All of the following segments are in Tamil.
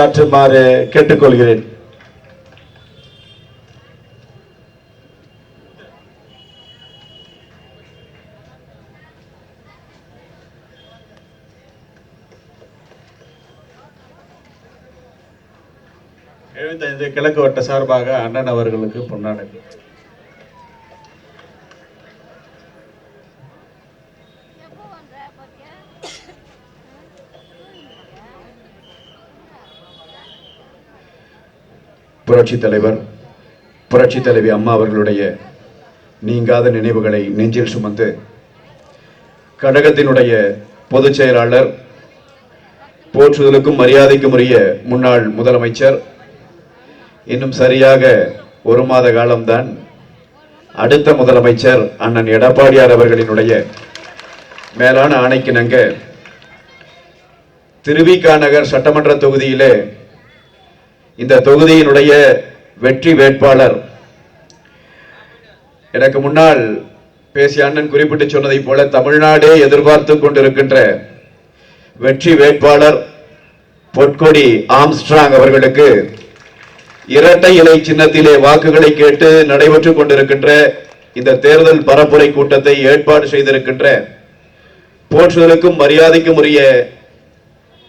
ஆற்றுமாறு கேட்டுக்கொள்கிறேன். எழுந்த கிழக்கு வட்ட சார்பாக அண்ணன் அவர்களுக்கு பொன்னாடை. புரட்சி தலைவர் புரட்சி தலைவி அம்மா அவர்களுடைய நீங்காத நினைவுகளை நெஞ்சில் சுமந்து கழகத்தினுடைய பொதுச் செயலாளர், போற்றுதலுக்கும் மரியாதைக்கும் உரிய முன்னாள் முதலமைச்சர், இன்னும் சரியாக ஒரு மாத காலம்தான் அடுத்த முதலமைச்சர் அண்ணன் எடப்பாடியார் அவர்களினுடைய மேலான ஆணைக்கிணங்க திருவிக நகர் சட்டமன்ற தொகுதியிலே இந்த தொகுதியினுடைய வெற்றி வேட்பாளர், எனக்கு முன்னால் பேசிய அண்ணன் குறிப்பிட்டு சொன்னதை போல தமிழ்நாடே எதிர்பார்த்து கொண்டிருக்கின்ற வெற்றி வேட்பாளர் பொற்கொடி ஆம்ஸ்ட்ராங் அவர்களுக்கு இரட்டை இலை சின்னத்திலே வாக்குகளை கேட்டு நடைபெற்றுக் கொண்டிருக்கின்ற இந்த தேர்தல் பரப்புரை கூட்டத்தை ஏற்பாடு செய்திருக்கின்ற போற்றுதலுக்கும் மரியாதைக்கும் உரிய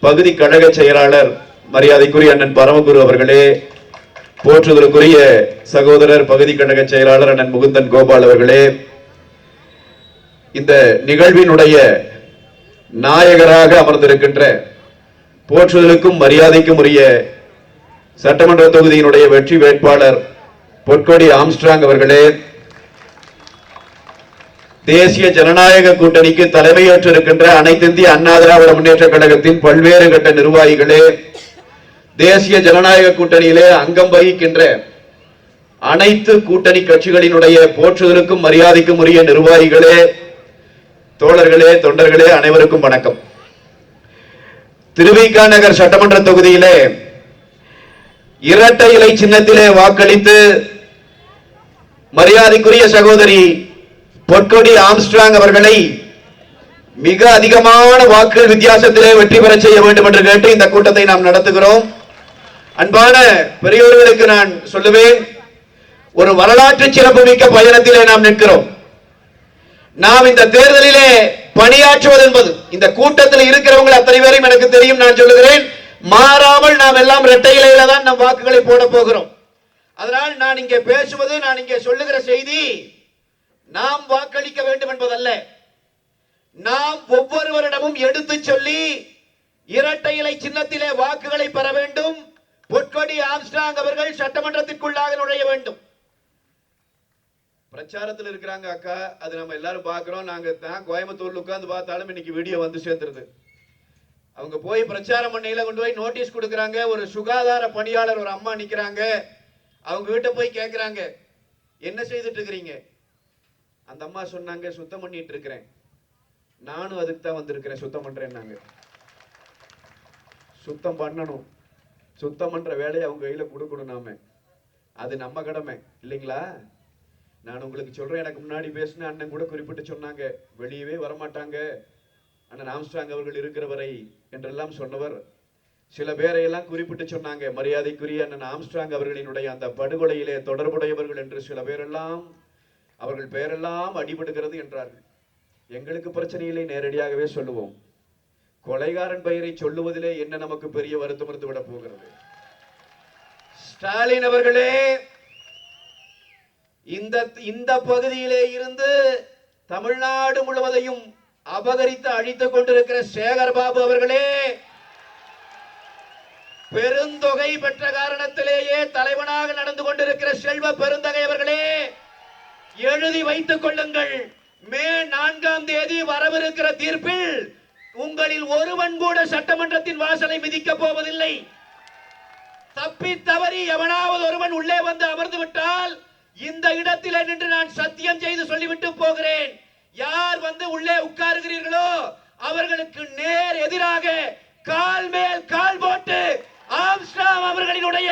பகுதி கழக செயலாளர் மரியாதைக்குரிய அண்ணன் பரமகுரு அவர்களே, போற்றுதலுக்குரிய சகோதரர் பகுதி கழக செயலாளர் அண்ணன் முகுந்தன் கோபால் அவர்களே, இந்த நிகழ்வினுடைய நாயகராக அமர்ந்திருக்கின்ற போற்றுதலுக்கும் மரியாதைக்கும் உரிய சட்டமன்ற தொகுதியினுடைய வெற்றி வேட்பாளர் பொற்கொடி ஆம்ஸ்ட்ராங் அவர்களே, தேசிய ஜனநாயக கூட்டணிக்கு தலைமையேற்றிருக்கின்ற அனைத்து இந்திய அண்ணா திராவிட முன்னேற்ற கழகத்தின் பல்வேறு கட்ட நிர்வாகிகளே, தேசிய ஜனநாயக கூட்டணியிலே அங்கம் வகிக்கின்ற அனைத்து கூட்டணி கட்சிகளினுடைய போற்றுதலுக்கும் மரியாதைக்கும் உரிய நிர்வாகிகளே, தோழர்களே, தொண்டர்களே, அனைவருக்கும் வணக்கம். திருவிக நகர் சட்டமன்ற தொகுதியிலே இரட்டை இலை சின்னத்திலே வாக்களித்து மரியாதைக்குரிய சகோதரி பொற்கொடி ஆம்ஸ்ட்ராங் அவர்களை மிக அதிகமான வாக்குகள் வித்தியாசத்திலே வெற்றி பெற செய்ய வேண்டும் என்று கேட்டு இந்த கூட்டத்தை நாம் நடத்துகிறோம். அன்பான பெரியோர்களுக்கு நான் சொல்லுவேன், ஒரு வரலாற்று சிறப்புமிக்க பயணத்திலே நாம் நிற்கிறோம். நாம் இந்த தேர்தலிலே பணியாற்றுவது என்பது, இந்த கூட்டத்தில் இருக்கிறவங்க அத்தனை பேரையும் எனக்கு தெரியும், நான் சொல்லுகிறேன், மாறாமல் நாம் எல்லாம் இரட்டை இலையில தான் நம் வாக்குகளை போட போகிறோம். அதனால் நான் இங்கே பேசுவது, நான் இங்கே சொல்லுகிற செய்தி, நாம் வாக்களிக்க வேண்டும் என்பதல்ல, நாம் ஒவ்வொருவரிடமும் எடுத்து சொல்லி இரட்டை இலை சின்னத்திலே வாக்குகளை பெற வேண்டும். பொற்கொடி ஆம்ஸ்ட்ராங் அவர்கள் சட்டமன்றத்திற்குள்ளாக நுழைய வேண்டும். பிரச்சாரத்தில் இருக்கிறாங்க அக்கா, அது நம்ம எல்லாரும் பார்க்கிறோம். நாங்க கோயம்புத்தூர்ல உட்கார்ந்து பார்த்தாலும் இன்னைக்கு வீடியோ வந்து சேர்ந்துருது. அவங்க போய் பிரச்சாரம் பண்ணையில கொண்டு போய் நோட்டீஸ் கொடுக்கறாங்க. ஒரு சுகாதார பணியாளர் ஒரு அம்மா நிக்கிறாங்க. அவங்க கிட்ட போய் கேட்கறாங்க, என்ன செய்துட்டு இருக்கிறீங்க? அந்த அம்மா சொன்னாங்க, சுத்தம் பண்ணிட்டு இருக்கிறேன். நானும் அதுக்கு தான் வந்திருக்கிறேன், சுத்தம் பண்றேன்னாங்க. சுத்தம் பண்ணணும், சுத்தம் பண்ற வேலையை அவங்க கையில கொடுக்கணும். நாம அது நம்ம கடமை இல்லைங்களா? நான் உங்களுக்கு சொல்றேன், எனக்கு முன்னாடி பேசின அண்ணன் கூட குறிப்பிட்டு சொன்னாங்க, வெளியவே வரமாட்டாங்க அண்ணன் ஆம்ஸ்ட்ராங் அவர்கள் இருக்கிற வரை என்றெல்லாம் சொன்னவர். சில பேரை எல்லாம் குறிப்பிட்டு சொன்னாங்க, மரியாதைக்குரிய அண்ணன் ஆம்ஸ்ட்ராங் அவர்களினுடைய அந்த படுகொலையிலே தொடர்புடையவர்கள் என்று சில பேரெல்லாம், அவர்கள் பெயரெல்லாம் அடிபடுகிறது என்றார்கள். எங்களுக்கு பிரச்சனை இல்லை, நேரடியாகவே சொல்லுவோம். கொலைகாரன் பெயரை சொல்லுவதிலே என்ன நமக்கு பெரிய வருத்தம் இருந்து விட போகிறது? ஸ்டாலின் அவர்களே, இந்த பகுதியிலே இருந்து தமிழ்நாடு முழுவதையும் அபகரித்து அழித்துக் கொண்டிருக்கிற சேகர் பாபு அவர்களே, பெருந்தொகை பெற்ற காரணத்திலேயே தலைவனாக நடந்து கொண்டிருக்கிற செல்வ பெருந்தகை அவர்களே, எழுதி வைத்துக் கொள்ளுங்கள், மே 4ஆம் தேதி வரவிருக்கிற தீர்ப்பில் உங்களில் ஒருவன் கூட சட்டமன்றத்தின் வாசலை மிதிக்க போவதில்லை. தப்பி தவறி எவனாவது ஒருவன் உள்ளே வந்து அமர்ந்து விட்டால் இந்த இடத்திலே நின்று நான் சத்தியம் செய்து சொல்லிவிட்டு போகிறேன், யார் வந்து உள்ளே உட்காருகிறீர்களோ அவர்களுக்கு நேர் எதிராக கால் மேல் கால் போட்டு ஆம்ஸ்ட்ராங் அவர்களினுடைய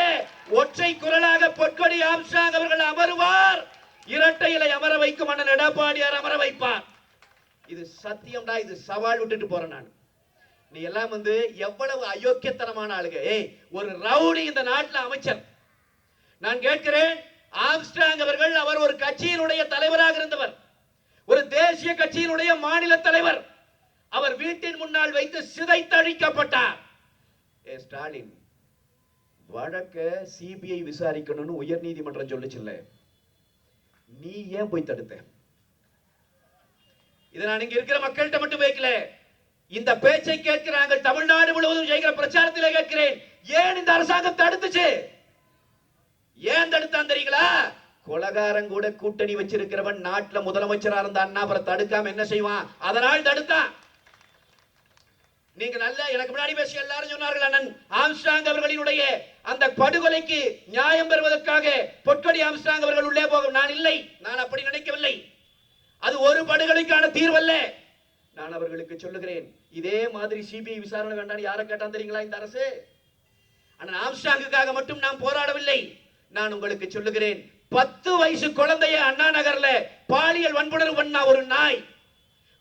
ஒற்றை குரலாக பொற்கொடி ஆம்ஸ்ட்ராங் அவர்கள் அமருவார். இரட்டை இலை அமர வைக்கும் அண்ணன் எடப்பாடியார் அமர வைப்பார். இது சத்தியம்டா, இது சவால் விட்டுட்டு போறேன் நான். நீ எல்லாம் வந்து எவ்வளவு அயோக்கியத்தனமான ஆளுங்க. ஒரு ரவுடி இந்த நாட்டில் அமைச்சர். நான் கேட்கிறேன், ஆம்ஸ்ட்ராங் அவர்கள் அவர் ஒரு கட்சியினுடைய தலைவராக இருந்தவர், ஒரு தேசிய கட்சியினுடைய மாநில தலைவர். அவர் வீட்டின் முன்னால் வைத்து சிதைத்தழிக்கப்பட்டார். ஸ்டாலின் வழக்க சிபிஐ விசாரிக்கணும்னு உயர் நீதிமன்றம் சொல்லுச்சுல்ல, நீ ஏன் போய் தடுத்த? இதை நான் இங்க இருக்கிற மக்கள்கிட்ட மட்டும் வைக்கல, இந்த பேச்சை கேட்கிறாங்க தமிழ்நாடு முழுவதும் செய்கிற பிரச்சாரத்திலே கேட்கிறேன். ஏன் இந்த அரசாங்கம் தடுத்துச்சு? ஏன் தடுத்தான் தெரியுங்களா? கொலகாரன் கூட கூட்டணி வச்சிருக்கிறவன் நாட்டுல முதலமைச்சரா இருந்தான்னா அப்புறம் தடுக்காம என்ன செய்வான்? அதனால் தடுத்தான். நீங்க நல்ல எனக்கு முன்னாடி பேசிய எல்லாரும் சொன்னார்கள், அண்ணன் ஆம்ஸ்ட்ராங் அவர்களினுடைய அந்த படுகொலைக்கு நியாயம் பெறுவதற்காக பொற்கொடி ஆம்ஸ்ட்ராங் அவர்கள் உள்ளே போகும். நான் இல்லை, நான் அப்படி நினைக்கவில்லை. அது ஒரு படுகொலைக்கான தீர்வல்ல. நான் அவர்களுக்கு சொல்லுகிறேன், இதே மாதிரி சிபிஐ விசாரணை வேண்டாம் யாரை கேட்டான் தெரியுங்களா இந்த அரசு? அண்ணன் ஆம்ஸ்ட்ராங்குக்காக மட்டும் நாம் போராடவில்லை. நான் உங்களுக்கு சொல்லுகிறேன், 10 வயசு குழந்தைய அண்ணா நகர்ல பாலியல் வன்புணர்வு பண்ண ஒரு நாய்,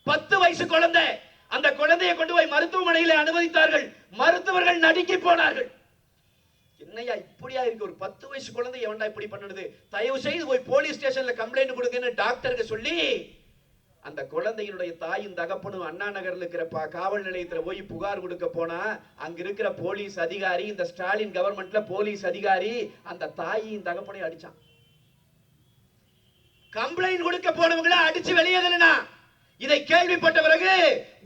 10 வயசு குழந்தை, அந்த குழந்தையை கொண்டு போய் மருத்துவமனையில் அனுமதித்தார்கள். மருத்துவர்கள் நடுங்கி போனார்கள். என்னையா இப்படியா இருக்கு? ஒரு 10 வயசு குழந்தை எவன்டா இப்படி பண்ணுது? தயவு செய்து போய் போலீஸ் ஸ்டேஷன்ல கம்ப்ளைண்ட் கொடுங்கன்னு டாக்டருக்கு சொல்லி அந்த குழந்தையினுடைய தாயும் தகப்பனும் அண்ணா நகர்ல இருக்கிற காவல் நிலையத்துல போய் புகார் கொடுக்க போனா, அங்க இருக்கிற போலீஸ் அதிகாரி, இந்த ஸ்டாலின் கவர்மெண்ட்ல போலீஸ் அதிகாரி அந்த தாயும் தகப்பனையும் அடிச்சான். கம்ப்ளைண்ட் கொடுக்க போனவங்கள அடிச்சு வெளியேறலனா, இதை கேள்விப்பட்ட பிறகு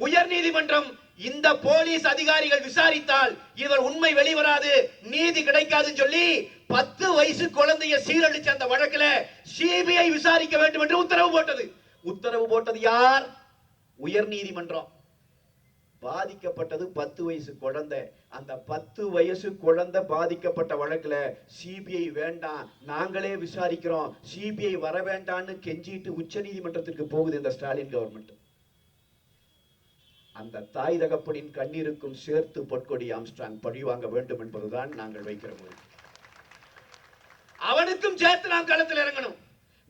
உயர் நீதிமன்றம் இந்த போலீஸ் அதிகாரிகள் விசாரித்தால் இவர் உண்மை வெளிவராது, நீதி கிடைக்காதுன்னு சொல்லி 10 வயசு குழந்தைய சீரழிச்ச அந்த வழக்கில் சிபிஐ விசாரிக்க வேண்டும் என்று உத்தரவு போட்டது. உத்தரவு போட்டது யார்? உயர் நீதிமன்றம். பாதிக்கப்பட்டது 10 வயசு குழந்தை. அந்த 10 வயசு குழந்தை பாதிக்கப்பட்ட வழக்குல சிபிஐ வேண்டாம், நாங்களே விசாரிக்கிறோம், சிபிஐ வர வேண்டாம்னு கெஞ்சிட்டு உச்ச நீதிமன்றத்திற்கு போகுது இந்த ஸ்டாலின் கவர்மெண்ட். அந்த தாய் தகப்பனின் கண்ணீருக்கும் சேர்த்து பொற்கொடி ஆம்ஸ்ட்ராங் பழிவாங்க வேண்டும் என்பதுதான் நாங்கள் வைக்கிற முடிவு. அவனுக்கும் சேர்த்து நாம் களத்தில் இறங்கணும்.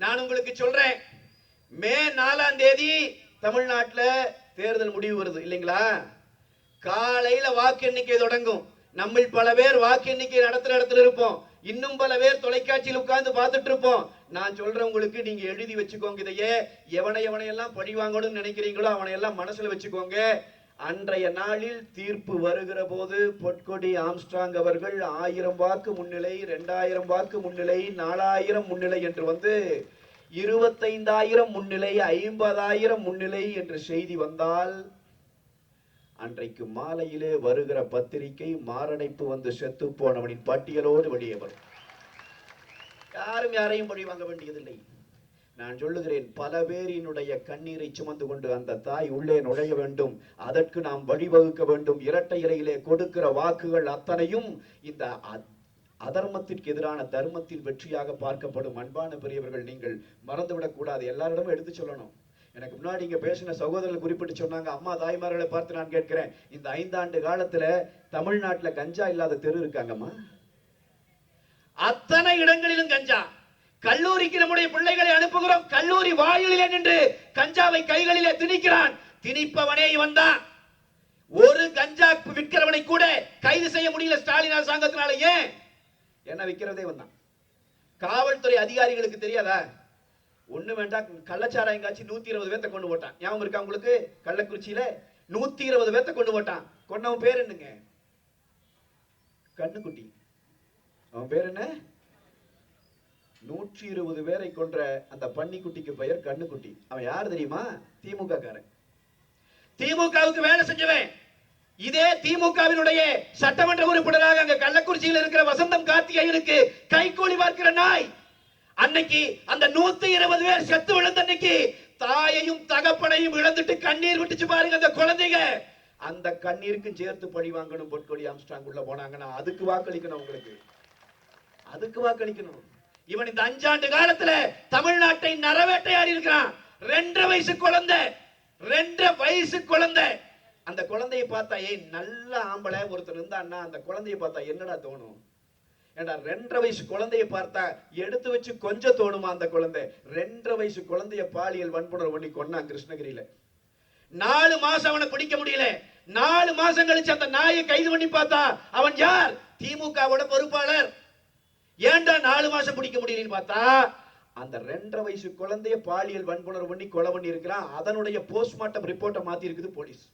நான் உங்களுக்கு சொல்றேன், மே 4ஆம் தேதி தமிழ்நாட்டில் தேர்தல் முடிவு வருது இல்லைங்களா? காலையில வாக்கு எண்ணிக்கை தொடங்கும். நம்ம பல பேர் வாக்கு எண்ணிக்கை நடத்துற இடத்துல இருப்போம், இன்னும் பல பேர் தொலைக்காட்சியில் உட்கார்ந்து பார்த்துட்டு இருப்போம். நான் சொல்றேன் உங்களுக்கு, நீங்க எழுதி வச்சுக்கோங்க. இதையே எவனையெல்லாம் பழி வாங்கணும்னு நினைக்கிறீங்களோ அவனையெல்லாம் மனசுல வச்சுக்கோங்க. அன்றைய நாளில் தீர்ப்பு வருகிற போது பொற்கொடி ஆம்ஸ்ட்ராங் அவர்கள் 1000 வாக்கு முன்னிலை, 2000 வாக்கு முன்னிலை, 4000 முன்னிலை என்று வந்து 25,000 முன்னிலை, 50,000 முன்னிலை என்று செய்தி வந்தால் அன்றைக்கு மாலையிலே வருகிற பத்திரிகை மாரடைப்பு வந்து செத்து போனவனின் பட்டியலோடு வெளியே வரும். யாரும் யாரையும் பழி வாங்க வேண்டியதில்லை. நான் சொல்லுகிறேன், பல பேரினுடைய கண்ணீரை சுமந்து கொண்டு அந்த தாய் உள்ளே நுழைய வேண்டும். அதற்கு நாம் வழிவகுக்க வேண்டும். இரட்டை இலையிலே கொடுக்கிற வாக்குகள் அத்தனையும் இந்த அதர்மத்திற்கு எதிரான தர்மத்தின் வெற்றியாக பார்க்கப்படும். அன்பான பெரியவர்கள், நீங்கள் மறந்துவிடக் கூடாது. எல்லாரிடமும் எடுத்து சொல்லணும். எனக்கு முன்னாடி இங்க பேசின சகோதரர்கள் குறிப்பிட்டு சொன்னாங்க, அம்மா தாய்மார்களை பார்த்து நான் கேட்கிறேன், இந்த 5 ஆண்டு காலத்துல தமிழ்நாட்டுல கஞ்சா இல்லாத தெரு இருக்காங்கம்மா? அத்தனை இடங்களிலும் கஞ்சா. கல்லூரிக்கு நம்முடைய பிள்ளைகளை அனுப்புகிறோம், கல்லூரி வாயிலே நின்று கஞ்சாவை கைகளிலே திணிக்கிறான். திணிப்பவனே இவன் தான். ஒரு கஞ்சா விற்கிறவனை கூட கைது செய்ய முடியல ஸ்டாலின் அரசாங்கத்தினால. ஏன்? என்ன விற்கிறதே வந்தான். காவல்துறை அதிகாரிகளுக்கு தெரியாதா? ஒண்ணு வேண்டாம், கள்ளச்சாராயம் காட்சி 120 பேர்த்த கொண்டு போட்டான். ஞாபகம் இருக்கா உங்களுக்கு? கள்ளக்குறிச்சியில 120 பேர்த்த கொண்டு போட்டான். கொண்டவன் பேர் என்னங்க? கண்ணுக்குட்டி. அவன் பேர் என்ன? 120 பேரை கொன்ற அந்த பன்னிக்குட்டிக்கு பெயர் கண்ணுக்குட்டி. அவன் யார் தெரியுமா? திமுக காரன். திமுகவுக்கு வேலை செஞ்சவன். இதே திமுகவினுடைய சட்டமன்ற உறுப்பினராக அங்க கள்ளக்குறிச்சியில் இருக்கிற வசந்தம் கார்த்திகேயனுக்கு கைகூலி பார்க்கிற நாய். அன்னைக்கு அந்த 120 பேர் செத்து விழுந்த அன்னைக்கு தாயையும் தகப்பனையும் இழந்துட்டு கண்ணீர் விட்டுச்சு பாருங்க அந்த குழந்தைங்க. அந்த கண்ணீருக்கும் சேர்த்து பழி வாங்கணும். பொற்கொடி ஆம்ஸ்ட்ராங் உள்ள போனாங்கன்னா அதுக்கு வாக்களிக்கணும். உங்களுக்கு அதுக்கு வாக்களிக்கணும். இவன் இந்த 5 ஆண்டு காலத்துல தமிழ்நாட்டை நரவேட்டையாடி இருக்கிறான். 2.5 வயசு குழந்தை, 2.5 வயசு குழந்தை. அந்த குழந்தையை பார்த்தா, நல்ல ஆம்பளை ஒருத்தர் இருந்தான்னா அந்த குழந்தையை பார்த்தா என்னடா தோணும்? ஏண்டா 2.5 வயசு குழந்தையை பார்த்தா எடுத்து வச்சு கொஞ்சம் தோணுமா? அந்த குழந்தை 2.5 வயசு குழந்தைய பாலியல் வன்புணர்வு பண்ணி கொன்னான் கிருஷ்ணகிரியில. 4 மாசம் அவனை பிடிக்க முடியல. 4 மாசம் கழிச்சு அந்த நாயை கைது பண்ணி பார்த்தா அவன் யார்? திமுகவோட பொறுப்பாளர். ஏன்டா 4 மாசம் பிடிக்க முடியலன்னு பார்த்தா அந்த 2.5 வயசு குழந்தைய பாலியல் வன்புணர்வு பண்ணி கொலை பண்ணி இருக்கிறான். அதனுடைய போஸ்ட்மார்ட்டம் ரிப்போர்ட்டை மாத்தி இருக்குது போலீஸ்.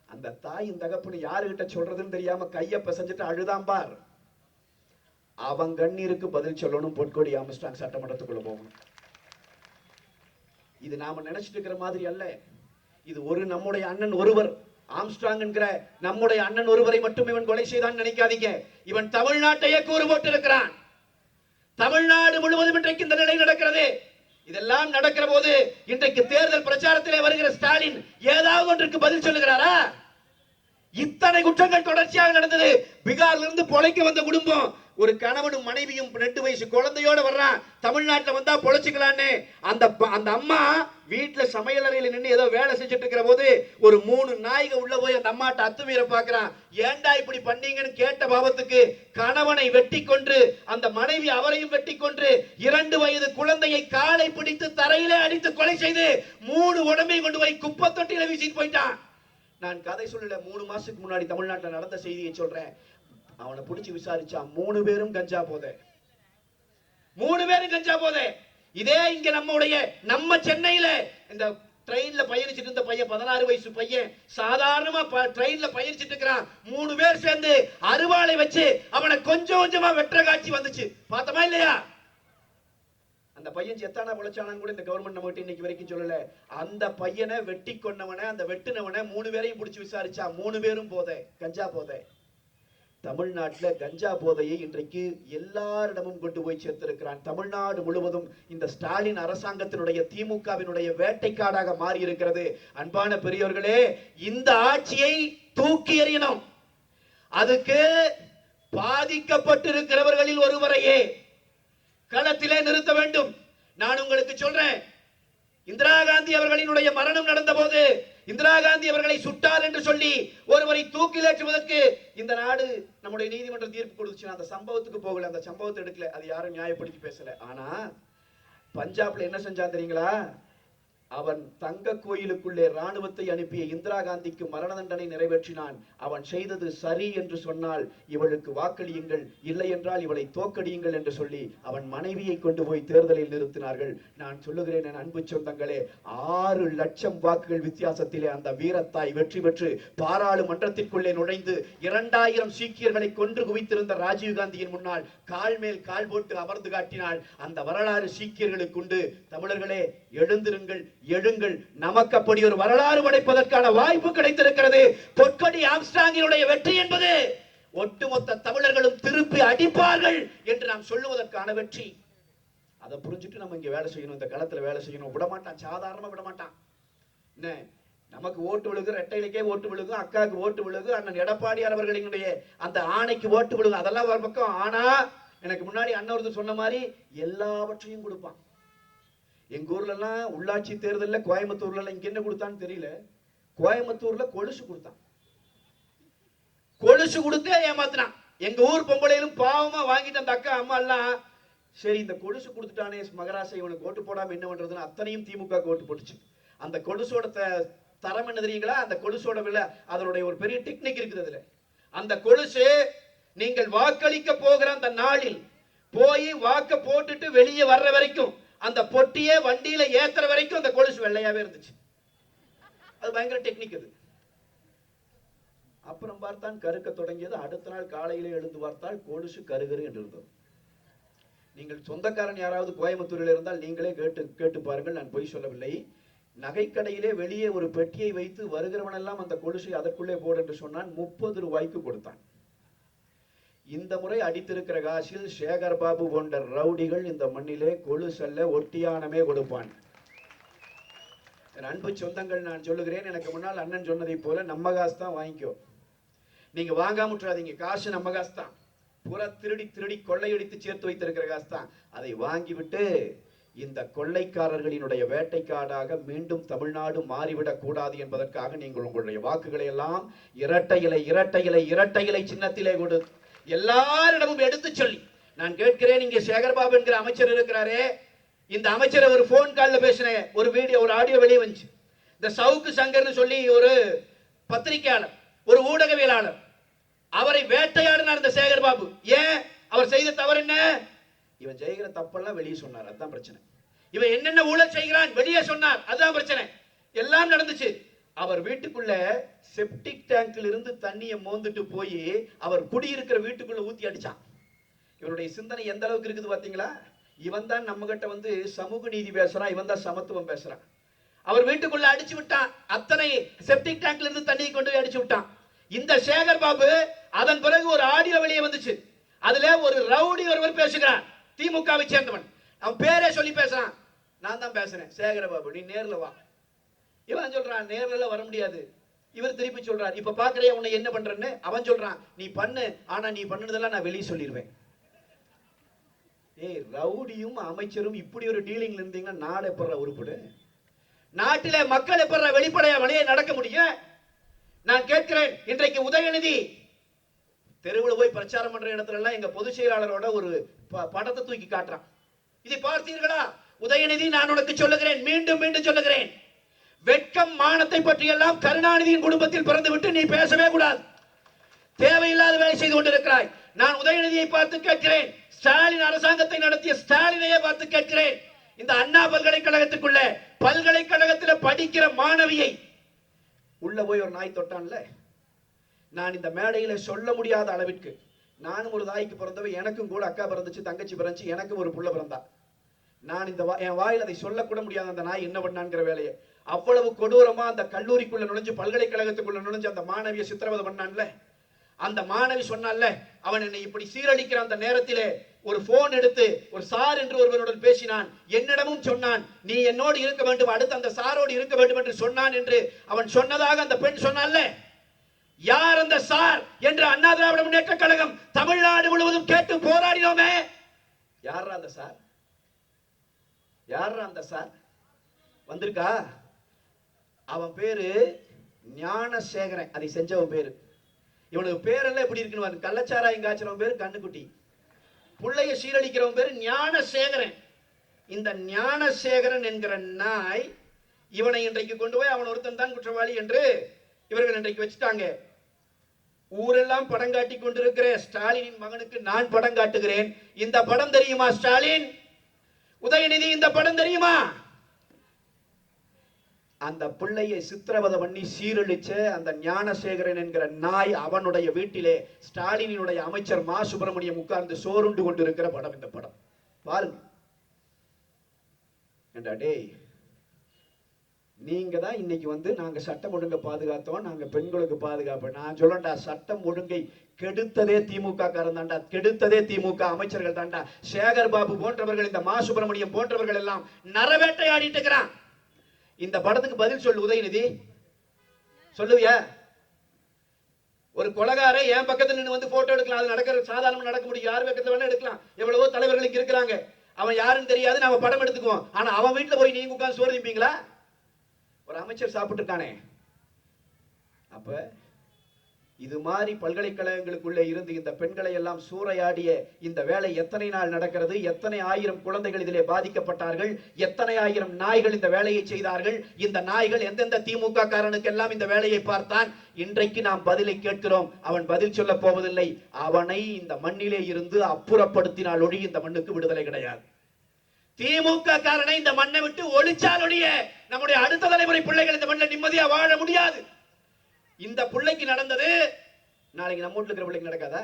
அந்த தாயின் தகப்பனு யாருகிட்ட சொல்றதுன்னு தெரியாம கைய பிசைஞ்சிட்டு அழுதான் பார். அவன் கண்ணீருக்கு பதில் சொல்லணும். பொற்கொடி ஆம்ஸ்ட்ராங் சட்டமன்றத்துக்குள்ள போகணும். இது நாம நினைச்சிட்டு இருக்கிற மாதிரி அல்ல. இது நம்முடைய அண்ணன் ஒருவர், ஆம்ஸ்ட்ராங் என்கிற நம்முடைய அண்ணன் ஒருவரை மட்டும் இவன் கொலை செய்தான் நினைக்காதீங்க. இவன் தமிழ்நாட்டையே கூறு போட்டு இருக்கிறான். தமிழ்நாடு முழுவதும் இன்றைக்கு இந்த நிலை நடக்கிறது. இதெல்லாம் நடக்கிற போது இன்றைக்கு தேர்தல் பிரச்சாரத்திலே வருகிற ஸ்டாலின் ஏதாவது ஒன்றுக்கு பதில் சொல்லுகிறாரா? இத்தனை குற்றங்கள் தொடர்ச்சியாக நடந்தது. பீகார்ல இருந்து பொழைக்க வந்த குடும்பம், ஒரு கணவனும் மனைவியும் 2 வயசு குழந்தையோட வர்றான். தமிழ்நாட்டில் வந்தா பொழைச்சுக்கலான்னு அந்த அம்மா வீட்டுல சமையல் அறையில நின்று ஏதோ வேலை செஞ்சுட்டு இருக்கிற போது ஒரு 3 நாய்க உள்ள போய் அந்த அம்மாட்ட அத்துமீற பாக்குறான். ஏண்டா இப்படி பண்ணீங்கன்னு கேட்ட பாவத்துக்கு கணவனை வெட்டி கொன்று அந்த மனைவி அவரையும் வெட்டி கொன்று 2 வயது குழந்தையை காலை பிடித்து தரையிலே அடித்து கொலை செய்து 3 உடம்பை கொண்டு போய் குப்பை தொட்டியில வீசிட்டு போயிட்டான். நான் கதை சொல்லல, 3 மாசத்துக்கு முன்னாடி தமிழ்நாட்டில் நடந்த செய்தியை சொல்றேன். அவனை பிடிச்சு விசாரிச்சா 3 பேரும் கஞ்சா போதை. 3 பேரும் கஞ்சா போதை. இதே இங்க நம்ம சென்னையில இந்த ட்ரெயின்ல பயணிச்சிட்டு இருந்த பையன், 16 வயசு பையன், சாதாரணமா ட்ரெயின்ல பயணிச்சிட்டு இருக்கிறான். 3 பேர் சேர்ந்து அருவாளை வச்சு அவனை கொஞ்சம் கொஞ்சமா வெற்ற காட்சி வந்துச்சு. பார்த்தமா இல்லையா? அந்த பையன் செத்தானா பொழைச்சானான்னு கூட இந்த கவர்மெண்ட் நம்ம கிட்ட இன்னைக்கு வரைக்கும் சொல்லல. அந்த பையனை வெட்டி கொன்னவனை, அந்த வெட்டினவனை 3 பேரையும் பிடிச்சு விசாரிச்சா 3 பேரும் போதை, கஞ்சா போதை. தமிழ்நாட்டில் கஞ்சா போதையை இன்றைக்கு எல்லாரிடமும் கொண்டு போய் சேர்த்திருக்கிறான். தமிழ்நாடு முழுவதும் இந்த ஸ்டாலின் அரசாங்கத்தினுடைய திமுகவினுடைய வேட்டைக்காடாக மாறி இருக்கிறது. அன்பான பெரியவர்களே, இந்த ஆட்சியை தூக்கி எறியணும். அதுக்கு பாதிக்கப்பட்டிருக்கிறவர்களில் ஒருவரையே களத்திலே நிறுத்த வேண்டும். நான் உங்களுக்கு சொல்றேன், இந்திரா காந்தி அவர்களினுடைய மரணம் நடந்த போது இந்திரா காந்தி அவர்களை சுட்டார் என்று சொல்லி ஒருவரை தூக்கிலேற்றுவதற்கு இந்த நாடு நம்முடைய நீதிமன்றம் தீர்ப்பு கொடுத்துச்சு. அந்த சம்பவத்துக்கு போகல, அந்த சம்பவத்தை எடுக்கல, அது யாரும் நியாயப்படுத்தி பேசல. ஆனா பஞ்சாப்ல என்ன செஞ்சான் தெரியுங்களா? அவன் தங்க கோயிலுக்குள்ளே ராணுவத்தை அனுப்பிய இந்திரா காந்திக்கு மரண தண்டனை நிறைவேற்றினான். அவன் செய்தது சரி என்று சொன்னால் இவளுக்கு வாக்களியுங்கள், இல்லை என்றால் இவளை தோக்கடியுங்கள் என்று சொல்லி அவன் மனைவியை கொண்டு போய் தேர்தலில் நிறுத்தினார்கள். நான் சொல்லுகிறேன் என் அன்பு சொந்தங்களே, 6 லட்சம் வாக்குகள் வித்தியாசத்திலே அந்த வீரத்தாய் வெற்றி பெற்று பாராளுமன்றத்திற்குள்ளே நுழைந்து 2000 சீக்கியர்களை கொன்று குவித்திருந்த ராஜீவ் காந்தியின் முன்னால் கால் மேல் கால் போட்டு அமர்ந்து காட்டினாள். அந்த வரலாறு சீக்கியர்களுக்கு உண்டு. தமிழர்களே, எழுந்திருங்கள், எழுங்கள். நமக்கு அப்படி ஒரு வரலாறு படைப்பதற்கான வாய்ப்பு கிடைத்திருக்கிறது. பொற்கொடி ஆம்ஸ்ட்ராங்கினுடைய வெற்றி என்பது ஒட்டுமொத்த தமிழர்களும் திருப்பி அடிப்பார்கள் என்று நாம் சொல்லுவதற்கான வெற்றி. அதை புரிஞ்சுட்டு நம்ம இங்க வேலை செய்யணும், இந்த களத்துல வேலை செய்யணும். விடமாட்டான், சாதாரணமா விடமாட்டான். என்ன, நமக்கு ஓட்டு விழுகு, ரெட்டையிலுக்கே ஓட்டு விழுகும், அக்காவுக்கு ஓட்டு விழுகு, அண்ணன் எடப்பாடியார் அவர்களினுடைய அந்த ஆணைக்கு ஓட்டு விழுகும், அதெல்லாம் ஒரு பக்கம். ஆனா எனக்கு முன்னாடி அண்ணன் ஒருத்தர் சொன்ன மாதிரி எல்லாவற்றையும் கொடுப்பான். எங்க ஊர்ல எல்லாம் உள்ளாட்சி தேர்தலில் கோயம்புத்தூர்ல இங்க என்ன கொடுத்தான்னு தெரியல, கோயம்புத்தூர்ல கொலுசு கொடுத்தான். கொலுசு கொடுத்தே ஏமாத்தினான். எங்க ஊர் பொம்பளையிலும் பாவமா வாங்கிட்டு அந்த அக்கா அம்மா எல்லாம், சரி இந்த கொலுசு கொடுத்துட்டானே மகராசை, இவனுக்கு ஓட்டு போடாம என்ன பண்றதுன்னு அத்தனையும் திமுக ஓட்டு போட்டுச்சு. அந்த கொலுசோட தரம் என்ன தெரியுங்களா? அந்த கொலுசோட விலை, அதனுடைய ஒரு பெரிய டெக்னிக் இருக்குது அதுல. அந்த கொலுசு நீங்கள் வாக்களிக்க போகிற அந்த நாளில் போய் வாக்க போட்டுட்டு வெளியே வர்ற வரைக்கும், அந்த பொட்டியே வண்டியில ஏத்துற வரைக்கும் அந்த கொலுசு வெள்ளையாவே இருந்துச்சு. அது பயங்கர டெக்னிக் அது. அப்புறம் பார்த்தான் கருக்க தொடங்கியது. அடுத்த நாள் காலையிலே எழுந்து பார்த்தால் கொலுசு கருகரு என்று இருந்தது. நீங்கள் சொந்தக்காரன் யாராவது கோயம்புத்தூரில் இருந்தால் நீங்களே கேட்டு பாருங்கள், நான் பொய் சொல்லவில்லை. நகைக்கடையிலே வெளியே ஒரு பெட்டியை வைத்து வருகிறவன் எல்லாம் அந்த கொலுசை அதற்குள்ளே போடு என்று சொன்னான். 30 ரூபாய்க்கு கொடுத்தான். இந்த முறை அடித்திருக்கிற காசில் சேகர் பாபு போன்ற ரவுடிகள் இந்த மண்ணிலே கொலுசல்ல ஒட்டியானமே கொடுப்பான். அன்பு சொந்தங்கள், நான் சொல்லுகிறேன், எனக்கு முன்னால் அண்ணன் சொன்னதை போல நம்ம காசு தான் வாங்கிக்கோ. நீங்க வாங்காம விட்டுறாதீங்க. காசு நம்ம காசு தான். பூரா திருடி கொள்ளையடித்து சேர்த்து வைத்திருக்கிற காசு தான். அதை வாங்கிவிட்டு இந்த கொள்ளைக்காரர்களினுடைய வேட்டைக்காடாக மீண்டும் தமிழ்நாடு மாறிவிடக் கூடாது என்பதற்காக நீங்கள் உங்களுடைய வாக்குகளை எல்லாம் இரட்டை இலை சின்னத்திலே கொடு எல்லாரிடமும் எடுத்து சொல்லி, நான் கேட்கிறேன், இங்கே சேகர்பாபு என்கிற அமைச்சர் இருக்கிறாரே, இந்த அமைச்சரை ஒரு போன் கால்ல பேசின ஒரு வீடியோ, ஒரு ஆடியோ வெளியே வந்துச்சு. இந்த சவுக்கு சங்கர்னு சொல்லி ஒரு பத்திரிகையாளர், ஒரு ஊடகவியலாளர், அவரை வேட்டையாடினார் இந்த சேகர் பாபு. ஏன்? அவர் செய்த தவறு என்ன? இவன் செய்கிற தப்பெல்லாம் வெளியே சொன்னார், அதுதான் பிரச்சனை. இவன் என்னென்ன ஊழல் செய்கிறான் வெளியே சொன்னார், அதுதான் பிரச்சனை. எல்லாம் நடந்துச்சு. அவர் வீட்டுக்குள்ள செப்டிக் டேங்க்ல இருந்து தண்ணியை மோந்துட்டு போய் அவர் குடியிருக்கிற வீட்டுக்குள்ள ஊத்தி அடிச்சான். இவருடைய சிந்தனை எந்த அளவுக்கு இருக்குது பாத்தீங்களா? இவன் தான் நம்ம கிட்ட வந்து சமூக நீதி பேசுறான், இவன் தான் சமத்துவம் பேசுறான். அவர் வீட்டுக்குள்ள அடிச்சு விட்டான், அத்தனை செப்டிக் டேங்க்ல இருந்து தண்ணியை கொண்டு போய் அடிச்சு விட்டான். இந்த சேகர் பாபு அதன் பிறகு ஒரு ஆடியோ வெளியே வந்துச்சு. அதுல ஒரு ரவுடி ஒருவர் பேசுகிறான், திமுகவை சேர்ந்தவன். அவன் பேரே சொல்லி பேசுறான், நான் தான் பேசுறேன் சேகர் பாபு, நீ நேர்ல வா. இவன் சொல்றான் நேர்ல வர முடியாது. இவர் திருப்பி சொல்றார், இப்ப பாக்குறியா உன்னை என்ன பண்றேன்னு. அவன் சொல்றான், நீ பண்ணு, ஆனா நீ பண்ணுனதெல்லாம் நான் வெளியே சொல்லிடுவேன். ஏய், ரவுடியும் அமைச்சரும் இப்படி ஒரு டீலிங்ல இருந்தீங்கன்னா நாடு எப்பற உருப்படு? நாட்டிலே மக்கள் எப்பற வெளிப்படையா வழியை நடக்க முடியும்? நான் கேட்கிறேன், இன்றைக்கு உதயநிதி தெருவில் போய் பிரச்சாரம் பண்ற இடத்துல எல்லாம் எங்க பொதுச் செயலாளரோட ஒரு படத்தை தூக்கி காட்டுறான். இதை பார்த்தீர்களா? உதயநிதி, நான் உனக்கு சொல்லுகிறேன், மீண்டும் மீண்டும் சொல்லுகிறேன், வெட்கம் மானத்தை பற்றி எல்லாம் கருணாநிதியின் குடும்பத்தில் பிறந்து விட்டு நீ பேசவே கூடாது. தேவையில்லாத வேலை செய்து கொண்டிருக்கிறாய். நான் உதயநிதியை பார்த்து கேட்கிறேன், ஸ்டாலின் அரசாங்கத்தை நடத்திய ஸ்டாலினையே பார்த்து கேட்கிறேன், இந்த அண்ணா பல்கலைக்கழகத்துக்குள்ள பல்கலைக்கழகத்தில் படிக்கிற மாணவியை உள்ள போய் ஒரு நாய் தொட்டான்ல. நான் இந்த மேடையில சொல்ல முடியாத அளவிற்கு, நானும் ஒரு தாய்க்கு பிறந்தவ, எனக்கும் கூட அக்கா பிறந்துச்சு, தங்கச்சி பிறந்துச்சு, எனக்கும் ஒரு புள்ள பிறந்தா. நான் இந்த என் வாயில் அதை சொல்லக்கூட முடியாத அந்த நாய் என்ன பண்ணான்ங்கிற வேலையை அவ்வளவு கொடூரமா அந்த கல்லூரிக்குள்ள நுழைஞ்சு பல்கலைக்கழகத்துக்குள்ள நுழைஞ்சு அந்த மாணவியை சித்திரவதை பண்ணான்ல. அந்த மாணவி சொன்னான்ல, அவன் என்னை இப்படி சீரழிக்கிற அந்த நேரத்திலே ஒரு போன் எடுத்து ஒரு சார் என்று ஒருவனுடன் பேசினான், என்னிடமும் சொன்னான், நீ என்னோடு இருக்க வேண்டும், அடுத்து அந்த சாரோடு இருக்க வேண்டும் என்று சொன்னான் என்று அவன் சொன்னதாக அந்த பெண் சொன்னான்ல. யார் அந்த சார் என்று அண்ணா திராவிட முன்னேற்ற கழகம் தமிழ்நாடு முழுவதும் கேட்டு போராடினோமே. யார் அந்த சார்? யார் அந்த சார்? வந்திருக்கா? அவன் பேரு ஞானசேகரன். அதை செஞ்சவன் பேரு. இவனுக்கு பேரெல்லாம் எப்படி இருக்குன்னு, கள்ளச்சாராயம் காய்ச்சறவன் பேரு கண்ணுக்குட்டி, புள்ளைய சீரழிக்கிறவன் பேரு ஞானசேகரன். இந்த ஞானசேகரன் என்கிற நாய் இவனை இன்றைக்கு கொண்டு போய் அவன் ஒருத்தன் தான் குற்றவாளி என்று இவர்கள் இன்றைக்கு வச்சுட்டாங்க. ஊரெல்லாம் படம் காட்டி கொண்டிருக்கிற ஸ்டாலினின் மகனுக்கு நான் படம் காட்டுகிறேன். இந்த படம் தெரியுமா ஸ்டாலின்? உதயநிதி, இந்த படம் தெரியுமா? அந்த பிள்ளையை சித்திரவதை பண்ணி சீரழிச்ச அந்த ஞானசேகரன் என்கிற நாய் அவனுடைய வீட்டிலே ஸ்டாலினுடைய அமைச்சர் மா சுப்பிரமணியம் உட்கார்ந்து சோறுண்டு கொண்டிருக்கிற படம் இந்த படம். பாருங்க. டேய், நீங்க தான் இன்னைக்கு வந்து நாங்க சட்டம் ஒழுங்கை பாதுகாத்தோம், நாங்க பெண்களுக்கு பாதுகாப்பு. நான் சொல்லண்டா, சட்டம் ஒழுங்கை கெடுத்ததே திமுக காரன் தாண்டா, கெடுத்ததே திமுக அமைச்சர்கள் தாண்டா. சேகர் பாபு போன்றவர்கள், இந்த மா சுப்பிரமணியம் போன்றவர்கள் எல்லாம் நரவேட்டையாடிட்டு இருக்கிறான். இந்த படத்துக்கு பதில் சொல்லு உதயநிதி, சொல்லுவியா? ஒரு கொலகார என் பக்கத்துல நின்று வந்து போட்டோ எடுக்கலாம், அது நடக்கிற சாதாரணமா நடக்க முடியும், யார் பக்கத்துல வேணா எடுக்கலாம். எவ்வளவோ தலைவர்களுக்கு இருக்கிறாங்க, அவன் யாருன்னு தெரியாது, நாம படம் எடுத்துக்குவோம். ஆனா அவன் வீட்டுல போய் நீங்க உட்கார்ந்து சோறு திப்பீங்களா? ஒரு அமைச்சர் சாப்பிட்டு இருக்கானே. அப்ப இது மாதிரி பல்கலைக்கழகங்களுக்குள்ளே இருந்து இந்த பெண்களை எல்லாம் சூறையாடிய இந்த வேலை எத்தனை நாள் நடக்கிறது? எத்தனை ஆயிரம் குழந்தைகள் இதிலே பாதிக்கப்பட்டார்கள்? எத்தனை ஆயிரம் நாய்கள் இந்த வேலையை செய்தார்கள்? இந்த நாய்கள் எந்தெந்த திமுக காரனுக்கு எல்லாம் இந்த வேலையை பார்த்தான்? இன்றைக்கு நாம் பதிலை கேட்கிறோம். அவன் பதில் சொல்ல போவதில்லை. அவனை இந்த மண்ணிலே இருந்து அப்புறப்படுத்தினால் ஒழி இந்த மண்ணுக்கு விடுதலை கிடையாது. திமுக காரனை இந்த மண்ணை விட்டு ஒழிச்சால் ஒழிய நம்முடைய அடுத்த தலைமுறை பிள்ளைகள் இந்த மண்ணில் நிம்மதியா வாழ முடியாது. இந்த பிள்ளைக்கு நடந்தது நாளைக்கு நம்ம வீட்டுல இருக்கிற பிள்ளைக்கு நடக்காதா?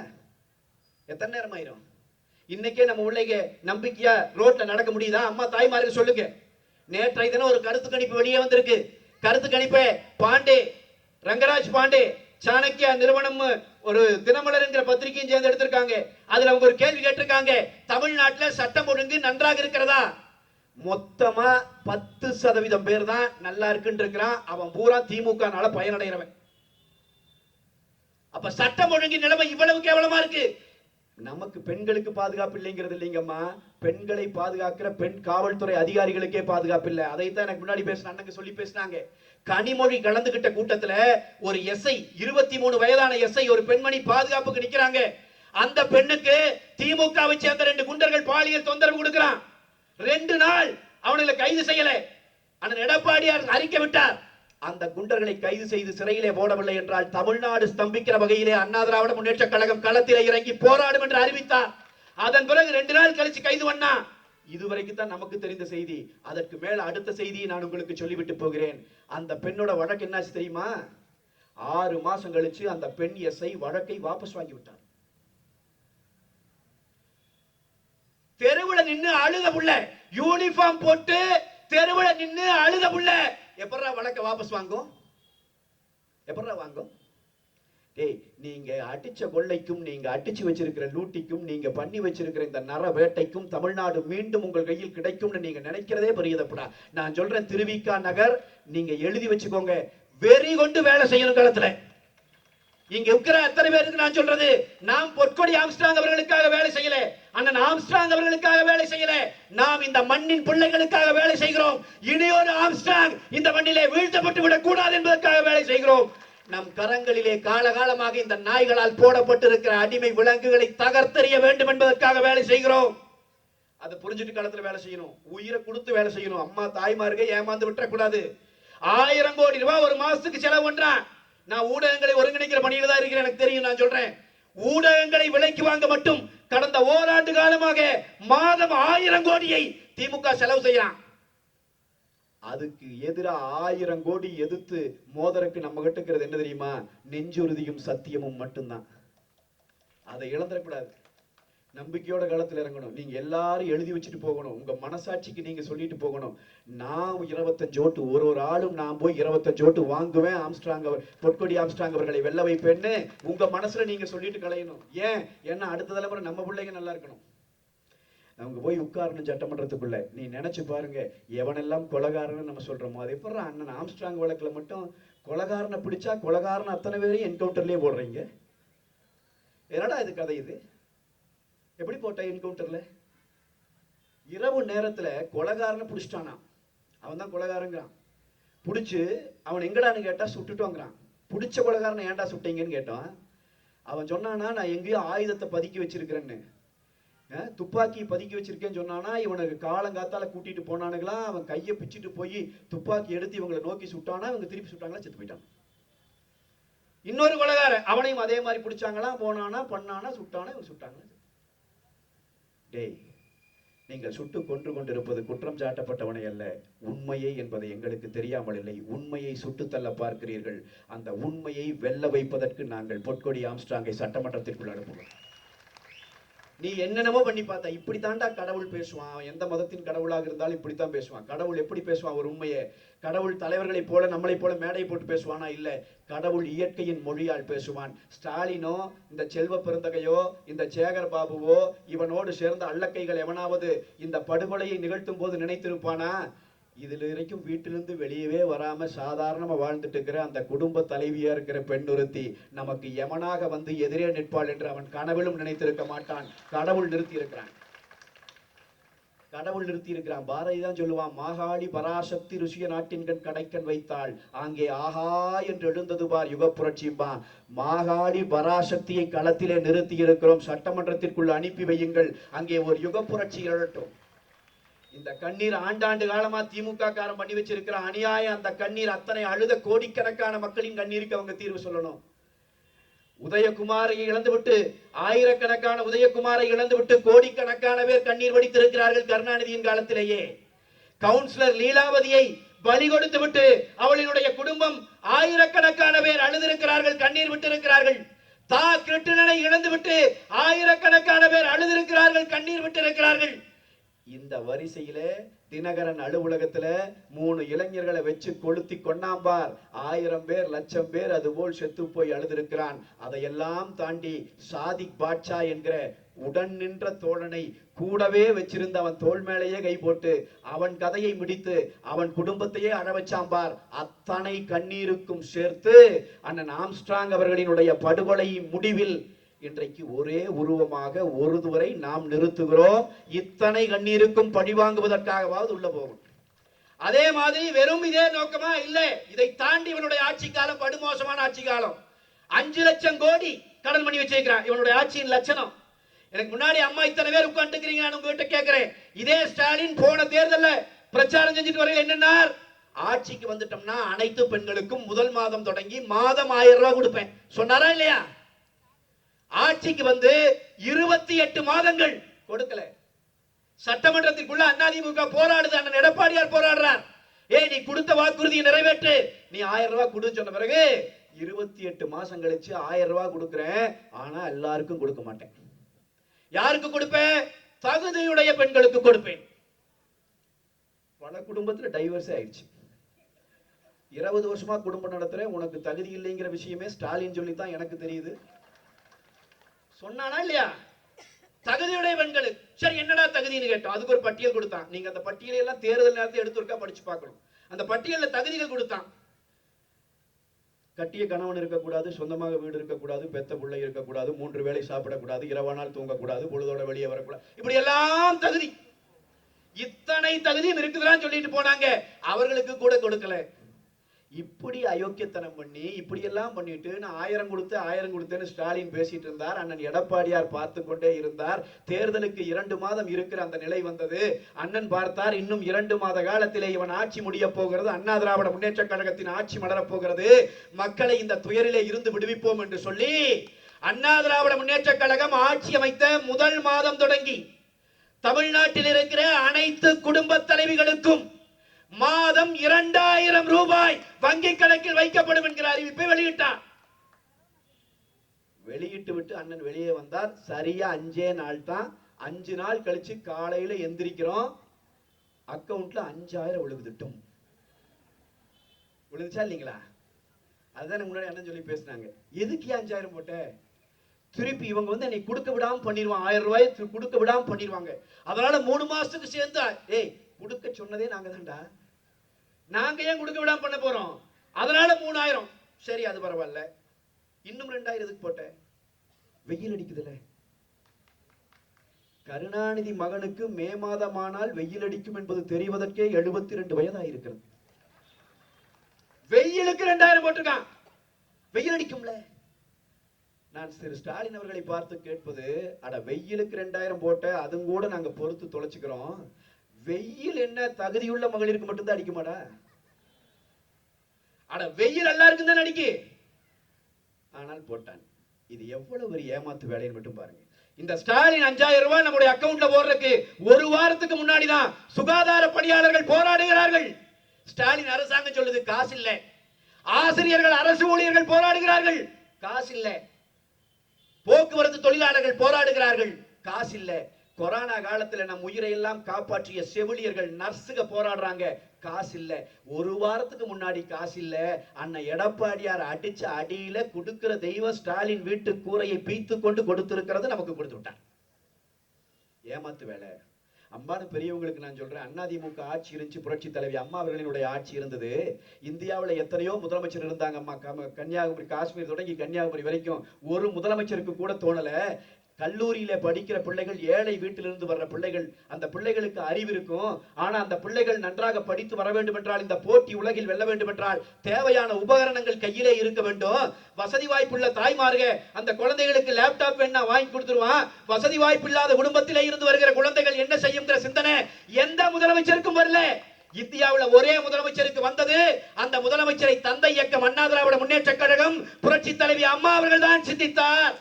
எத்தனை நேரம் ஆயிரும்? இன்னைக்கே நம்ம பிள்ளைங்க நம்பிக்கையா ரோட்ல நடக்க முடியுதா? அம்மா தாய்மார்கள் சொல்லுங்க. நேற்றைய தினம் ஒரு கருத்து கணிப்பு வெளியே வந்திருக்கு. கருத்து கணிப்பை பாண்டே, ரங்கராஜ் பாண்டே, சாணக்கியா நிறுவனம், ஒரு தினமலர் என்கிற பத்திரிகையும் சேர்ந்து எடுத்திருக்காங்க. அதுல அவங்க ஒரு கேள்வி கேட்டிருக்காங்க, தமிழ்நாட்டில் சட்டம் ஒழுங்கு நன்றாக இருக்கிறதா? மொத்தமா 10% பேர் தான் நல்லா இருக்குன்னு இருக்கிறான். அவன் பூரா திமுக நால பயனடைகிறவன். அப்ப சட்டம் ஒழுங்கு நிலைமை இவ்வளவு கேவலமா இருக்கு. நமக்கு பெண்களுக்கு பாதுகாப்பு இல்லைங்கிறது இல்லைங்கம்மா, பெண்களை பாதுகாக்கிற பெண் காவல்துறை அதிகாரிகளுக்கே பாதுகாப்பு இல்லை. அதைத்தான் எனக்கு முன்னாடி பேசின அண்ணங்க சொல்லி பேசினாங்க. கனிமொழி கலந்துகிட்ட கூட்டத்துல ஒரு எஸ்ஐ, 23 வயதான எஸ்ஐ, ஒரு பெண்மணி பாதுகாப்புக்கு நிக்கிறாங்க. அந்த பெண்ணுக்கு திமுகவை சேர்ந்த 2 குண்டர்கள் பாலியல் தொந்தரவு கொடுக்கிறான். 2 நாள் அவனை கைது செய்யல. அண்ணன் எடப்பாடியார் அறிக்கை விட்டார், அந்த குண்டர்களை கைது செய்து சிறையிலே போடவில்லை என்றால் தமிழ்நாடு ஸ்தம்பிக்கிற வகையிலே அண்ணா திராவிட முன்னேற்ற கழகம் களத்திலே இறங்கி போராடும் என்று அறிவித்தார். அதன் பிறகு 2 நாள் கழிச்சு கைது பண்ணா. இதுவரைக்கும் தான் நமக்கு தெரிந்த செய்தி. அதற்கு மேல அடுத்த செய்தியை நான் உங்களுக்கு சொல்லிவிட்டு போகிறேன். அந்த பெண்ணோட வழக்கு என்னாச்சு தெரியுமா? 6 மாசம் கழிச்சு அந்த பெண் எஸ்ஐ வழக்கை வாபஸ் வாங்கி விட்டார். தெருவுல நின்னு அழுத புள்ள, யூனிஃபார்ம் போட்டு தெருவுல நின்னு அழுத புள்ள எப்பறா வழக்க வாபஸ் வாங்கும்? எப்பறா வாங்கும்? டேய், நீங்க அடிச்ச கொள்ளைக்கும் நீங்க அடிச்சு வச்சிருக்கிற லூட்டிக்கும் நீங்க பண்ணி வச்சிருக்கிற இந்த நர வேட்டைக்கும் தமிழ்நாடு மீண்டும் உங்கள் கையில் கிடைக்கும்னு நீங்க நினைக்கிறதே பெரியதப்படா. நான் சொல்றேன், திருவிக்கா நகர் நீங்க எழுதி வச்சுக்கோங்க. வெறி கொண்டு வேலை செய்யணும் களத்துல. இங்க இருக்கிற அத்தனை பேருக்கு நான் சொல்றது, நாம் பொற்கொடி ஆம்ஸ்ட்ராங் அவர்களுக்காக வேலை செய்யல, அண்ணன் ஆம்ஸ்ட்ராங் அவர்களுக்காக வேலை செய்யல, நாம் இந்த மண்ணின் பிள்ளைகளுக்காக வேலை செய்கிறோம். இனியொரு ஆம்ஸ்ட்ராங் இந்த மண்ணிலே வீழ்த்தப்பட்டு விடக் கூடாது என்பதற்காக வேலை செய்கிறோம். நம் கரங்களிலே காலகாலமாக இந்த நாய்களால் போடப்பட்டிருக்கிற அடிமை விலங்குகளை தகர்த்தெறிய வேண்டும் என்பதற்காக வேலை செய்கிறோம். அதை புரிஞ்சுட்டு களத்துல வேலை செய்யணும், உயிரை கொடுத்து வேலை செய்யணும். அம்மா தாய்மார்கள் ஏமாந்து விட்டுறக்கூடாது. 1000 கோடி ரூபாய் ஒரு மாசத்துக்கு செலவு பண்றான். நான் ஊடகங்களை ஒருங்கிணைக்கிற பணியில தான் இருக்கிறேன், எனக்கு தெரியும். நான் சொல்றேன், ஊடகங்களை விலைக்கு வாங்க மட்டும் கடந்த ஓராண்டு காலமாக மாதம் 1000 கோடியை திமுக செலவு செய்யறான். அதுக்கு எதிராக 1000 கோடி எதிர்த்து மோதருக்கு நம்ம கிட்ட என்ன தெரியுமா? நெஞ்சுறுதியும் சத்தியமும் மட்டும்தான். அதை இழந்துடக்கூடாது. நம்பிக்கையோட காலத்தில் இறங்கணும். நீங்க எல்லாரும் எழுதி வச்சுட்டு போகணும். உங்க மனசாட்சிக்கு நீங்க சொல்லிட்டு போகணும், நான் 25 ஓட்டு, ஒரு ஆளும் நான் போய் 25 ஓட்டு வாங்குவேன், ஆம்ஸ்ட்ராங் பொற்கொடி ஆம்ஸ்ட்ராங் அவர்களை வெல்ல வைப்பேன்னு உங்க மனசுல நீங்க சொல்லிட்டு கலையணும். ஏன்? ஏன்னா அடுத்த தலைமுறை நம்ம பிள்ளைங்க நல்லா இருக்கணும். அவங்க போய் உட்காரணும் சட்டமன்றத்துக்குள்ள. நீ நினைச்சு பாருங்க, எவனெல்லாம் கொலகாரன்னு நம்ம சொல்றோமோ அதே போல அண்ணன் ஆம்ஸ்ட்ராங் வழக்குல மட்டும் கொலகாரனை பிடிச்சா கொலகாரன் அத்தனை பேரையும் என்கவுண்டர்லயே போடுறீங்க. என்னடா இது கதை? இது எப்படி போட்ட என்கவுண்டர்ல? இரவு நேரத்துல கொலகாரனை பிடிச்சிட்டானா, அவன் தான் கொலகாரங்கிறான். பிடிச்சு அவன் எங்கடான்னு கேட்டா சுட்டுட்டோங்கிறான். பிடிச்ச கொலகாரனை ஏன்டா சுட்டீங்கன்னு கேட்டான். அவன் சொன்னானா, நான் எங்கேயோ ஆயுதத்தை பதுக்கி வச்சிருக்கிறேன்னு, துப்பாக்கி பதுக்கி வச்சிருக்கேன்னு சொன்னானா. இவனுக்கு காலங்காத்தால கூட்டிட்டு போனானுங்களா, அவன் கையை பிச்சுட்டு போய் துப்பாக்கி எடுத்து இவங்களை நோக்கி சுட்டானா. இவங்க திருப்பி சுட்டாங்களா, செத்து போயிட்டான். இன்னொரு கொலகாரன், அவனையும் அதே மாதிரி பிடிச்சாங்களா, போனானா, பண்ணானா, சுட்டானா, இவங்க சுட்டாங்களா. டேய், நீங்கள் சுட்டு கொன்று கொண்டிருப்பது குற்றம் சாட்டப்பட்டவனை அல்ல, உண்மையை என்பதை எங்களுக்கு தெரியாமல் இல்லை. உண்மையை சுட்டு தள்ள பார்க்கிறீர்கள். அந்த உண்மையை வெல்ல வைப்பதற்கு நாங்கள் பொற்கொடி ஆம்ஸ்ட்ராங்கை சட்டமன்றத்திற்குள் அனுப்புவோம். நீ என்னென்னமோ பண்ணி பார்த்தா இப்படி தாண்டா கடவுள் பேசுவான். எந்த மதத்தின் கடவுளாக இருந்தாலும் இப்படித்தான் பேசுவான். கடவுள் எப்படி பேசுவான்? ஒரு உண்மையை. கடவுள் தலைவர்களை போல நம்மளை போல மேடை போட்டு பேசுவானா? இல்ல, கடவுள் இயற்கையின் மொழியால் பேசுவான். ஸ்டாலினோ, இந்த செல்வ பெருந்தகையோ, இந்த சேகர் பாபுவோ, இவனோடு சேர்ந்த அல்லக்கைகள் எவனாவது இந்த படுகொலையை நிகழ்த்தும் போது நினைத்திருப்பானா? இதுல வரைக்கும் வீட்டிலிருந்து வெளியவே வராம சாதாரணமா வாழ்ந்துட்டு இருக்கிற அந்த குடும்ப தலைவியா இருக்கிற பெண் ஒருத்தி நமக்கு யமனாக வந்து எதிரே நிற்பாள் என்று அவன் கனவிலும் நினைத்திருக்க மாட்டான். கடவுள் நிறுத்தி இருக்கிறான். கடவுள் நிறுத்தி இருக்கிறான். பாரதி தான் சொல்லுவான், மாகாளி பராசக்தி ருசிய நாட்டின்கண் கடைக்கன் வைத்தாள், அங்கே ஆஹா என்று எழுந்தது பார் யுக புரட்சியும்பா. மாகாளி பராசக்தியை களத்திலே நிறுத்தி இருக்கிறோம். சட்டமன்றத்திற்குள் அனுப்பி வையுங்கள், அங்கே ஒரு யுக புரட்சி எழட்டும். இந்த கண்ணீர் ஆண்டாண்டு காலமா திமுக காரம் பண்ணி வச்சிருக்கிற அநியாயம். அந்த கண்ணீர் அத்தனை அழுத கோடிக்கணக்கான மக்களின் கண்ணீருக்கு அவங்க தீர்வு சொல்லணும். உதயகுமாரை இழந்துவிட்டு, ஆயிரக்கணக்கான உதயகுமாரை இழந்துவிட்டு கோடிக்கணக்கான பேர் கண்ணீர் வடித்திருக்கிறார்கள் கருணாநிதியின் காலத்திலேயே. கவுன்சிலர் லீலாவதியை பலி கொடுத்து விட்டு அவளினுடைய குடும்பம் ஆயிரக்கணக்கான பேர் அழுதிருக்கிறார்கள், கண்ணீர் விட்டிருக்கிறார்கள். தா கிருட்டிணனை இழந்துவிட்டு ஆயிரக்கணக்கான பேர் அழுதிருக்கிறார்கள், கண்ணீர் விட்டிருக்கிறார்கள். இந்த வரிசையில தினகரன் அலுவலகத்துல 3 இளைஞர்களை வச்சு கொளுத்தி கொண்டாம்பார். 1000 பேர், 1,00,000 பேர் அதுபோல் செத்து போய் அழுதிருக்கிறான். அதையெல்லாம் தாண்டி சாதிக் பாட்சா என்கிற உடன் நின்ற தோழனை கூடவே வச்சிருந்த அவன் தோள் மேலேயே கை போட்டு அவன் கதையை முடித்து அவன் குடும்பத்தையே அழவச்சாம்பார். அத்தனை கண்ணீருக்கும் சேர்த்து அண்ணன் ஆம்ஸ்ட்ராங் அவர்களினுடைய படுகொலை முடிவில் இன்றைக்கு ஒரே உருவமாக ஒருவரை நாம் நிறுத்துகிறோம். இத்தனை கண்ணீருக்கும் பழி வாங்குவதற்காகவாவது உள்ள போகும். அதே மாதிரி வெறும் இதே நோக்கமா இல்ல, இதை தாண்டி இவனுடைய ஆட்சி காலம் படுமோசமான ஆட்சி காலம். 5 லட்சம் கோடி கடன் பண்ணி வச்சிருக்கிறான். இவனுடைய ஆட்சியின் லட்சணம். எனக்கு முன்னாடி அம்மா இத்தனை பேர் உட்காந்துக்கிறீங்க, நான் உங்ககிட்ட கேட்கிறேன், இதே ஸ்டாலின் போன தேர்தல்ல பிரச்சாரம் செஞ்சுட்டு வரையில் என்னன்னார்? ஆட்சிக்கு வந்துட்டோம்னா அனைத்து பெண்களுக்கும் முதல் மாதம் தொடங்கி மாதம் 1000 ரூபாய் கொடுப்பேன் சொன்னாரா இல்லையா? ஆட்சிக்கு வந்து 28 மாதங்கள் கொடுக்கல. சட்டமன்றத்திற்குள்ள அதிமுக போராடுது, அண்ணன் எடப்பாடியார் போராடுறார். நீ கொடுத்த வாக்குறுதியை நிறைவேற்று, நீ 1000 ரூபாய் கொடுன்னு சொன்ன பிறகு 28 மாசம் கழிச்சு 1000 ரூபாய் கொடுக்கிறேன், ஆனா எல்லாருக்கும் கொடுக்க மாட்டேன். யாருக்கு கொடுப்பேன்? தகுதியுடைய பெண்களுக்கு கொடுப்பேன். பல குடும்பத்தில் டைவர்ஸ் ஆயிடுச்சு. 20 வருஷமா குடும்பம் நடத்துறேன், உனக்கு தகுதி இல்லைங்கிற விஷயமே ஸ்டாலின் சொல்லித்தான் எனக்கு தெரியுது. சொன்னானா இல்லையா? தகுதியுடைய பெண்களுக்கு. சரி, என்னடா தகுதின்னு கேட்டோம். அதுக்கு ஒரு பட்டியல் கொடுத்தான். நீங்க அந்த பட்டியலை எல்லாம் தேர்தல் நேரத்தை எடுத்து இருக்கா படிச்சு பார்க்கணும். அந்த பட்டியலில் தகுதிகள் கொடுத்தான். கட்டிய கணவன் இருக்கக்கூடாது, சொந்தமாக வீடு இருக்கக்கூடாது, பெத்த பிள்ளை இருக்கக்கூடாது, 3 வேளை சாப்பிடக்கூடாது, இரவானால் தூங்கக்கூடாது, பொழுதோட வெளியே வரக்கூடாது, இப்படி எல்லாம் தகுதி. இத்தனை தகுதியும் இருக்குதுன்னு சொல்லிட்டு போனாங்க. அவர்களுக்கு கூட கொடுக்கல. இப்படி அயோக்கியத்தனம் பண்ணி இப்படி எல்லாம் பண்ணிட்டு நான் 1000 கொடுத்தேன்னு ஸ்டாலின் பேசிட்டு இருந்தார். அண்ணன் எடப்பாடியார் பார்த்து கொண்டே இருந்தார். தேர்தலுக்கு 2 மாதம் இருக்கிற அந்த நிலை வந்தது. அண்ணன் பார்த்தார், இன்னும் 2 மாத காலத்திலே இவன் ஆட்சி முடிய போகிறது, அண்ணா திராவிட முன்னேற்ற கழகத்தின் ஆட்சி மலரப் போகிறது, மக்களை இந்த துயரிலே இருந்து விடுவிப்போம் என்று சொல்லி அண்ணா திராவிட முன்னேற்ற கழகம் ஆட்சி அமைத்த முதல் மாதம் தொடங்கி தமிழ்நாட்டில் இருக்கிற அனைத்து குடும்ப தலைவிகளுக்கும் மாதம் 2000 ரூபாய் வங்கி கணக்கில் வைக்கப்படும் என்கிற அறிவிப்பை வெளியிட்டார். வெளியிட்டு விட்டு அண்ணன் வெளியே வந்தார். சரியா 5 நாள் தான். 5 நாள் கழிச்சு காலையில எந்திரிக்கிறோம், அக்கவுண்ட்ல 5000 விழுகுதுட்டும். விழுந்துச்சா இல்லைங்களா? அதுதான் முன்னாடி அண்ணன் சொல்லி பேசினாங்க. எதுக்கு 5000 போட்ட? திருப்பி இவங்க வந்து என்னை கொடுக்க விடாம பண்ணிடுவாங்க, 1000 ரூபாய் கொடுக்க விடாம பண்ணிடுவாங்க. அதனால 3 மாசத்துக்கு சேர்ந்து கொடுக்க சொன்னதே நாங்க தான்டா, நாங்க ஏன் கொடுக்க விடாம பண்ண போறோம்? அதனால 3000. சரி, அது பரவாயில்ல. இன்னும் 2000 எதுக்கு போட்ட? வெயில் அடிக்குதுல்ல. கருணாநிதி மகனுக்கு மே மாதமானால் வெயில் அடிக்கும் என்பது தெரிவதற்கே 72 வயதாயிருக்கிறது. வெயிலுக்கு 2000 போட்டிருக்கான். வெயில் அடிக்கும்ல. நான் திரு ஸ்டாலின் அவர்களை பார்த்து கேட்பது, அட வெயிலுக்கு 2000 போட்ட, அதுவும் கூட நாங்க பொறுத்து தொலைச்சுக்கிறோம். வெயில் என்ன தகுதியுள்ள மகளிருக்கு மட்டும்தான் அடிக்குமாடா? அட வெயில் எல்லாருக்கும் தான் அடிக்கு. ஆனால் போட்டான். இது எவ்வளவு ஒரு ஏமாத்து வேலைன்னு மட்டும் பாருங்க. இந்த ஸ்டாலின் 5000 ரூபாய் நம்முடைய அக்கவுண்ட்ல போடுறதுக்கு 1 வாரத்துக்கு முன்னாடி தான் சுகாதார பணியாளர்கள் போராடுகிறார்கள். ஸ்டாலின் அரசாங்கம் சொல்லுது காசு இல்ல. ஆசிரியர்கள், அரசு ஊழியர்கள் போராடுகிறார்கள், காசு இல்ல. போக்குவரத்து தொழிலாளர்கள் போராடுகிறார்கள், காசு இல்ல. கொரோனா காலத்துல நம் உயிரை எல்லாம் காப்பாற்றிய செவிலியர்கள், நர்ஸுக போராடுறாங்க, காசு இல்ல. 1 வாரத்துக்கு முன்னாடி காசு இல்ல. அண்ணன் எடப்பாடியார் அடிச்ச அடியில கொடுக்கிற தெய்வம் ஸ்டாலின் வீட்டு கூரையை பீத்து கொண்டு கொடுத்திருக்கிறது நமக்கு கொடுத்து விட்டான். ஏமாத்து வேலை. அம்பான பெரியவங்களுக்கு நான் சொல்றேன், அதிமுக ஆட்சி இருந்துச்சு, புரட்சி தலைவி அம்மா அவர்களினுடைய ஆட்சி இருந்தது. இந்தியாவில் எத்தனையோ முதலமைச்சர் இருந்தாங்க அம்மா. கன்னியாகுமரி, காஷ்மீர் தொடங்கி கன்னியாகுமரி வரைக்கும் ஒரு முதலமைச்சருக்கு கூட தோணல கல்லூரியில படிக்கிற பிள்ளைகள், ஏழை வீட்டிலிருந்து வர்ற பிள்ளைகள், அந்த பிள்ளைகளுக்கு அறிவு இருக்கும். ஆனா அந்த பிள்ளைகள் நன்றாக படித்து வர வேண்டும் என்றால், இந்த போட்டி உலகில் வெல்ல வேண்டும் என்றால் தேவையான உபகரணங்கள் கையிலே இருக்க வேண்டும். வசதி வாய்ப்புள்ள தாய்மார்கள் அந்த குழந்தைகளுக்கு லேப்டாப் வேணா வாங்கி கொடுத்துருவான். வசதி வாய்ப்பு இல்லாத குடும்பத்திலே இருந்து வருகிற குழந்தைகள் என்ன செய்யுங்கிற சிந்தனை எந்த முதலமைச்சருக்கும் வரல. இந்தியாவில் ஒரே முதலமைச்சருக்கு வந்தது. அந்த முதலமைச்சரை தந்தை இயக்கம் அண்ணா திராவிட முன்னேற்ற கழகம், புரட்சி தலைவி அம்மா அவர்கள் தான் சிந்தித்தார்.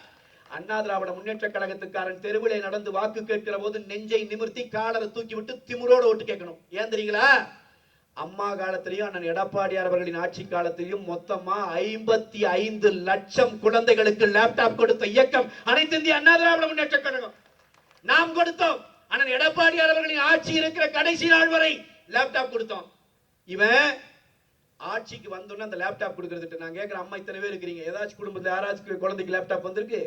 அண்ணா திராவிட முன்னேற்ற கழகத்துக்காரன் தெருவிலே நடந்து வாக்கு கேட்கிற போது நெஞ்சை நிமிர்த்தி காலரை தூக்கி விட்டு திமிரோட ஓட்டு கேட்கணும். ஏன் தெரியுங்களா? அம்மா காலத்திலையும் அண்ணன் எடப்பாடியார் அவர்களின் ஆட்சி காலத்திலையும் மொத்தமா 55 லட்சம் குழந்தைகளுக்கு லேப்டாப் கொடுத்த இயக்கம் அனைத்து இந்திய அண்ணா திராவிட முன்னேற்ற கழகம். நாம் கொடுத்தோம். அண்ணன் எடப்பாடியார் அவர்களின் ஆட்சி இருக்கிற கடைசி நாள் வரை லேப்டாப் கொடுத்தோம். இவன் ஆட்சிக்கு வந்தோன்னு அந்த லேப்டாப் கொடுக்கறதுட்டு நான் கேட்கிறேன், அம்மா இத்தனை பேர் இருக்கிறீங்க, ஏதாச்சும் குடும்பத்தில் யாராச்சும் குழந்தைக்கு லேப்டாப் வந்திருக்கு?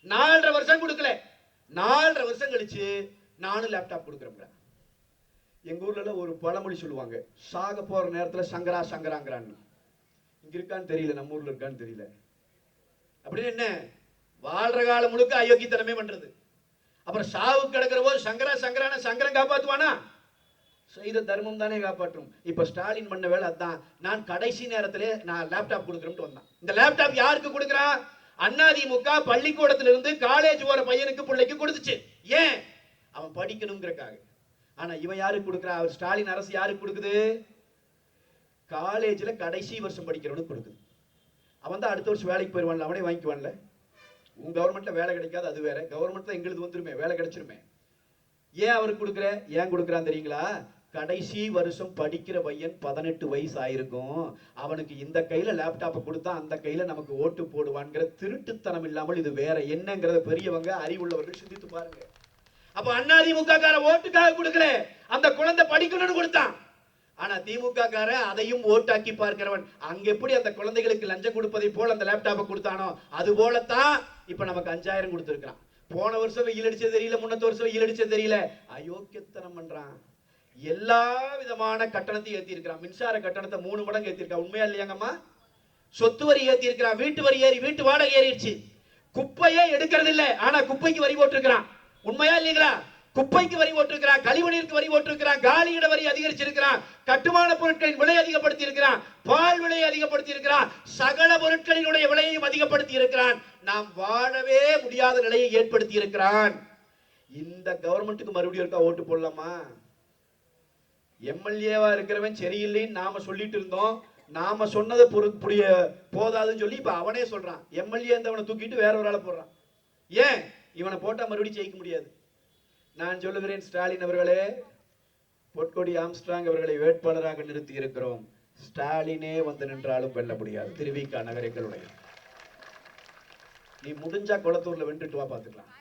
4.5 வருஷம் கொடுக்கல. 4.5 வருஷம் கழிச்சு நானும் லேப்டாப் கொடுக்குறேன். எங்க ஊர்ல ஒரு பழமொழி சொல்லுவாங்க, சாக போற நேரத்துல சங்கரா சங்கராங்கிறான்னு. இங்க இருக்கான்னு தெரியல, நம்ம ஊர்ல இருக்கான்னு தெரியல. அப்படின்னு என்ன, வாழ்ற காலம் முழுக்க அயோக்கியத்தனமே பண்றது. அப்புறம் சாவு கிடக்கிற போது சங்கரா சங்கரான சங்கரன் காப்பாத்துவானா? செய்த தர்மம் தானே காப்பாற்றும். இப்ப ஸ்டாலின் பண்ண வேலை அதான். நான் கடைசி நேரத்திலே நான் லேப்டாப் கொடுக்குறேன் வந்தான். இந்த லேப்டாப் யாருக்கு கொடுக்குறான்? அதிமுக பள்ளிக்கூடத்திலிருந்து காலேஜ் போற பையனுக்கு பிள்ளைக்கு கொடுத்துச்சு. ஏன்? அவன் படிக்கணுங்கிறக்காக. ஆனா இவன் யாருக்கு கொடுக்குறா? அவர் ஸ்டாலின் அரசு யாருக்கு கொடுக்குது? காலேஜ்ல கடைசி வருஷம் படிக்கிறவனுக்கு கொடுக்குது. அவன் தான் அடுத்த வருஷம் வேலைக்கு போயிடுவான்ல, அவனே வாங்கிக்குவான்ல. உங்க கவர்மெண்ட்ல வேலை கிடைக்காது, அது வேற. கவர்மெண்ட்ல எங்களுக்கு வந்துருமே, வேலை கிடைச்சிருமே. ஏன் அவருக்கு கொடுக்குற? ஏன் கொடுக்குறான் தெரியுங்களா? கடைசி வருஷம் படிக்கிற பையன் 18 வயசு ஆயிருக்கும், அவனுக்கு இந்த கையில லேப்டாப்பை கொடுத்தா அந்த கையில நமக்கு ஓட்டு போடுவான்ங்கிற திருட்டுத்தனம் இல்லாமல் இது வேற என்னங்கிறத பெரியவங்க அறிவுள்ளவர்கள் சிந்தித்து பாருங்க. அப்ப அதிமுக கார ஓட்டுக்காக கொடுக்கல, அந்த குழந்தை படிக்கணும்னு கொடுத்தான். ஆனா திமுக கார அதையும் ஓட்டாக்கி பார்க்கிறவன். அங்க எப்படி அந்த குழந்தைகளுக்கு லஞ்சம் கொடுப்பதை போல அந்த லேப்டாப்பை கொடுத்தானோ அது போலத்தான் இப்ப நமக்கு 5000 கொடுத்திருக்கான். போன வருஷம் வெயில் அடிச்சது தெரியல, முன்னத்த வருஷம் வெயில் அடிச்சது தெரியல, அயோக்கியத்தனம் பண்றான். எல்லா விதமான கட்டணத்தையும் ஏத்தி இருக்கிறான். மின்சார கட்டணத்தை 3 மடங்கு ஏத்தி இருக்கான். உண்மையா இல்லையாங்கம்மா? சொத்து வரி ஏத்தி இருக்கிறான், வீட்டு வரி ஏறி, வீட்டு வாடகை ஏறிடுச்சு. குப்பையே எடுக்கிறது இல்ல, ஆனா குப்பைக்கு வரி போட்டிருக்கிறான். உண்மையா இல்லைங்களா? குப்பைக்கு வரி போட்டிருக்கிறான், கழிவுநீருக்கு வரி போட்டிருக்கிறான், காலியிட வரி அதிகரிச்சிருக்கிறான், கட்டுமான பொருட்களின் விலை அதிகப்படுத்தி இருக்கிறான், பால் விலையை அதிகப்படுத்தி இருக்கிறான், சகல பொருட்களினுடைய விலையையும் அதிகப்படுத்தி இருக்கிறான். நாம் வாழவே முடியாத நிலையை ஏற்படுத்தி இருக்கிறான். இந்த கவர்மெண்ட்டுக்கு மறுபடியும் இருக்கா ஓட்டு போடலாமா? எம்எல்ஏவா இருக்கிறவன் சரியில்லைன்னு நாம சொல்லிட்டு இருந்தோம். நாம சொன்னதை புரிய போதாதுன்னு சொல்லி இப்ப அவனே சொல்றான். எம்எல்ஏ இருந்தவனை தூக்கிட்டு வேற ஒரு ஆளை போடுறான். ஏன்? இவனை போட்டா மறுபடியும் ஜெயிக்க முடியாது. நான் சொல்லுகிறேன், ஸ்டாலின் அவர்களே, பொற்கொடி ஆம்ஸ்ட்ராங் அவர்களை வேட்பாளராக நிறுத்தி இருக்கிறோம். ஸ்டாலினே வந்து நின்றாலும் வெல்ல முடியாது. திருவிக நகரங்களுடைய நீ முடிஞ்சா குளத்தூர்ல வென்றுட்டு வா, பாத்துக்கலாம்.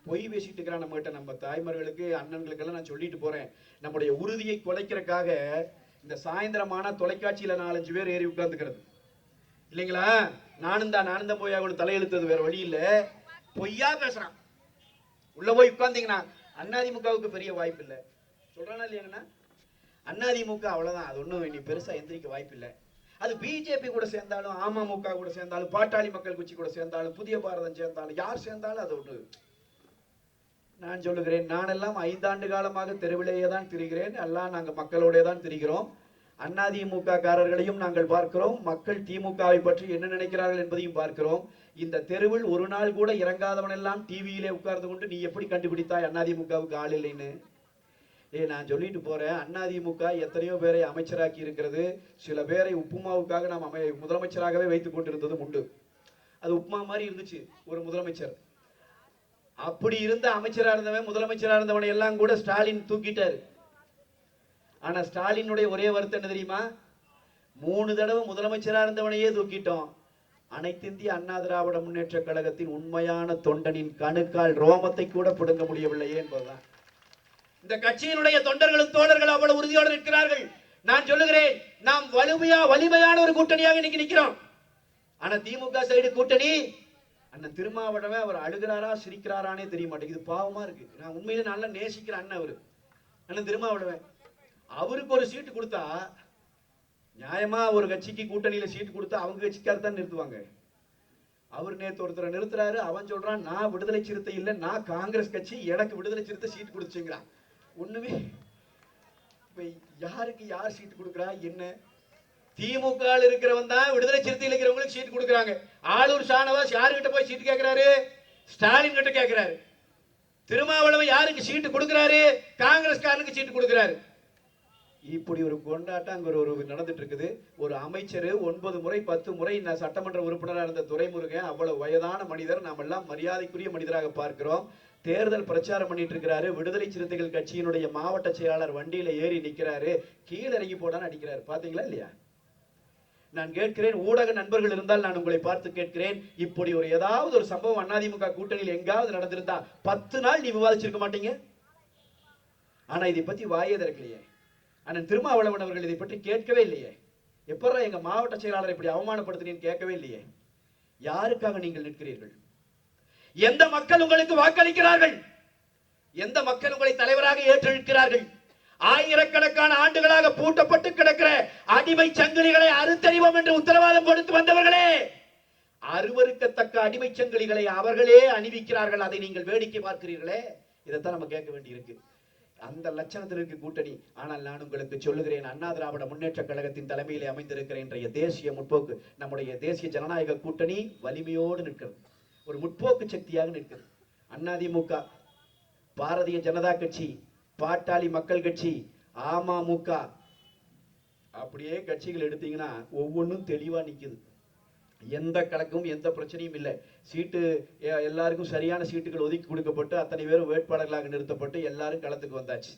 பொய் பேசிட்டு இருக்கிறான் நம்ம கிட்ட. நம்ம தாய்மார்களுக்கு, அண்ணன்களுக்கு எல்லாம் நான் சொல்லிட்டு போறேன், நம்முடைய உறுதியை குலைக்கிறதுக்காக இந்த சாயந்தரமான தொலைக்காட்சியில 4-5 பேர் ஏறி உட்கார்ந்துக்கிறது இல்லைங்களா? நானும் தான் போய் அவனு தலையெழுத்தது, வேற வழி இல்ல. பொய்யா பேசுறான். உள்ள போய் உட்கார்ந்தீங்கன்னா அதிமுகவுக்கு பெரிய வாய்ப்பு இல்லை சொல்றானா இல்லையாங்கண்ணா? அதிமுக அவ்வளவுதான், அது ஒண்ணும் இனி பெருசா எந்திரிக்க வாய்ப்பு இல்லை. அது பிஜேபி கூட சேர்ந்தாலும், அமமுக கூட சேர்ந்தாலும், பாட்டாளி மக்கள் கட்சி கூட சேர்ந்தாலும், புதிய பாரதம் சேர்ந்தாலும், யார் சேர்ந்தாலும் அது ஒன்று. நான் சொல்லுகிறேன், நானெல்லாம் 5 ஆண்டு காலமாக தெருவிலேயே தான் திரிகிறேன். எல்லாம் நாங்க மக்களோட தான் திரிகிறோம். அதிமுக காரர்களையும் நாங்கள் பார்க்கிறோம், மக்கள் திமுகவை பற்றி என்ன நினைக்கிறார்கள் என்பதையும் பார்க்கிறோம். இந்த தெருவில் ஒரு நாள் கூட இறங்காதவன் எல்லாம் டிவியிலே உட்கார்ந்து கொண்டு நீ எப்படி கண்டுபிடித்தாய் அதிமுகவுக்கு ஆள் இல்லைன்னு? நான் சொல்லிட்டு போறேன், அதிமுக எத்தனையோ பேரை அமைச்சராக்கி இருக்கிறது. சில பேரை உப்புமாவுக்காக நாம் முதலமைச்சராகவே வைத்துக் கொண்டிருந்ததும் உண்டு. அது உப்புமா மாதிரி இருந்துச்சு ஒரு முதலமைச்சர். அப்படி இருந்த அமைச்சரா இருந்தவன், முதலமைச்சரா இருந்தவனை எல்லாம் கூட ஸ்டாலின் தூக்கிட்டாரு. ஆனா ஸ்டாலினுடைய ஒரே வருத்தம் என்ன தெரியுமா? 3 தடவை முதலமைச்சரா இருந்தவனையே தூக்கிட்டோம். அனைத்து இந்திய அண்ணா திராவிட முன்னேற்ற கழகத்தின் உண்மையான தொண்டனின் கணுக்கால் ரோமத்தை கூட பிடுங்க முடியவில்லையே என்பதுதான். இந்த கட்சியினுடைய தொண்டர்களும் தோழர்கள் அவ்வளவு உறுதியோடு இருக்கிறார்கள். நான் சொல்லுகிறேன், நாம் வலிமையான ஒரு கூட்டணியாக இன்னைக்கு நிக்கிறோம். ஆனா திமுக சைடு கூட்டணி, அண்ணன் திருமாவளவன் அவர் அழுகிறாரா சிரிக்கிறாரானே தெரிய மாட்டேங்குது. பாவமா இருக்கு. நான் உண்மையில நல்லா நேசிக்கிற அண்ணன் அவரு, அண்ணன் திருமாவளவன். அவருக்கு ஒரு சீட்டு கொடுத்தா, நியாயமா ஒரு கட்சிக்கு கூட்டணியில சீட்டு கொடுத்தா அவங்க கட்சிக்கார தான் நிறுத்துவாங்க. அவர் நேத்து ஒருத்தரை நிறுத்துறாரு. அவன் சொல்றான், நான் விடுதலை சிறுத்தை இல்ல, நான் காங்கிரஸ் கட்சி, எனக்கு விடுதலை சிறுத்தை சீட்டு கொடுத்துங்கிறான். ஒண்ணுமே யாருக்கு யார் சீட்டு கொடுக்குறா என்ன? திமுக இருக்கிறவன் தான் விடுதலை சிறுத்தையில் இருக்கிறவங்களுக்கு சீட்டு கொடுக்குறாங்க. ஆளூர் ஷானவாஸ் யாருகிட்ட போய் சீட்டு கேட்கிறாரு? ஸ்டாலின் கிட்ட கேட்கிறாரு. திருமாவளவன் யாருக்கு சீட்டு கொடுக்கிறாரு? காங்கிரஸ்காரனுக்கு சீட்டு கொடுக்கிறாரு. இப்படி ஒரு கொண்டாட்டம் அங்க ஒரு நடந்துட்டு இருக்குது. ஒரு அமைச்சர் 9 முறை 10 முறை நான் சட்டமன்ற உறுப்பினராக இருந்த துரைமுருகன், அவ்வளவு வயதான மனிதர், நாம் எல்லாம் மரியாதைக்குரிய மனிதராக பார்க்கிறோம். தேர்தல் பிரச்சாரம் பண்ணிட்டு இருக்கிறாரு. விடுதலை சிறுத்தைகள் கட்சியினுடைய மாவட்ட செயலாளர் வண்டியில ஏறி நிக்கிறாரு, கீழே இறங்கி போடான்னு அடிக்கிறாரு. பாத்தீங்களா இல்லையா? நான் கேட்கிறேன், ஊடக நண்பர்கள் இருந்தால் நான் உங்களை பார்த்து கேட்கிறேன், இப்படி ஒரு ஏதாவது ஒரு சம்பவம் அதிமுக கூட்டணியில் எங்காவது நடந்திருந்தா 10 நாள் நீ விவாதிச்சிருக்க மாட்டீங்க. ஆனா இதை பத்தி வாயே திறக்கலையே. அண்ணன் திருமாவளவன் அவர்கள் இதை பற்றி கேட்கவே இல்லையே. எப்பறா எங்க மாவட்ட செயலாளர் இப்படி அவமானப்படுத்தினீன்னு கேட்கவே இல்லையே. யாருக்காக நீங்கள் நிற்கிறீர்கள்? எந்த மக்கள் உங்களுக்கு வாக்களிக்கிறார்கள்? எந்த மக்கள் உங்களை தலைவராக ஏற்றிருக்கிறார்கள்? ஆயிரக்கணக்கான ஆண்டுகளாக பூட்டப்பட்டு கிடக்கிற அடிமை சங்கிலிகளை அறுத்தறிவோம் என்று உத்தரவாதம் கொடுத்து வந்தவர்களே, அருவருக்கத்தக்க அடிமை சங்கிலிகளை அவர்களே அணிவிக்கிறார்கள். அதை நீங்கள் வேடிக்கை பார்க்கிறீர்களே. இதைத்தான் நம்ம கேட்க வேண்டி இருக்கு. அந்த லட்சணத்தில் இருக்கு கூட்டணி. ஆனால் நான் உங்களுக்கு சொல்லுகிறேன், அண்ணா திராவிட முன்னேற்ற கழகத்தின் தலைமையிலே அமைந்திருக்கிற இன்றைய தேசிய முற்போக்கு, நம்முடைய தேசிய ஜனநாயக கூட்டணி வலிமையோடு நிற்கிறது. ஒரு முற்போக்கு சக்தியாக நிற்கிறது. அதிமுக, பாரதிய ஜனதா கட்சி, பாட்டாளி மக்கள் கட்சி, அமமுக, அப்படியே கட்சிகள் எடுத்தீங்கன்னா ஒவ்வொன்றும் தெளிவா நிக்குது. எந்த கணக்கும் எந்த பிரச்சனையும் இல்லை. சீட்டு எல்லாருக்கும் சரியான சீட்டுகள் ஒதுக்கி கொடுக்கப்பட்டு அத்தனை பேரும் வேட்பாளர்களாக நிறுத்தப்பட்டு எல்லாரும் களத்துக்கு வந்தாச்சு.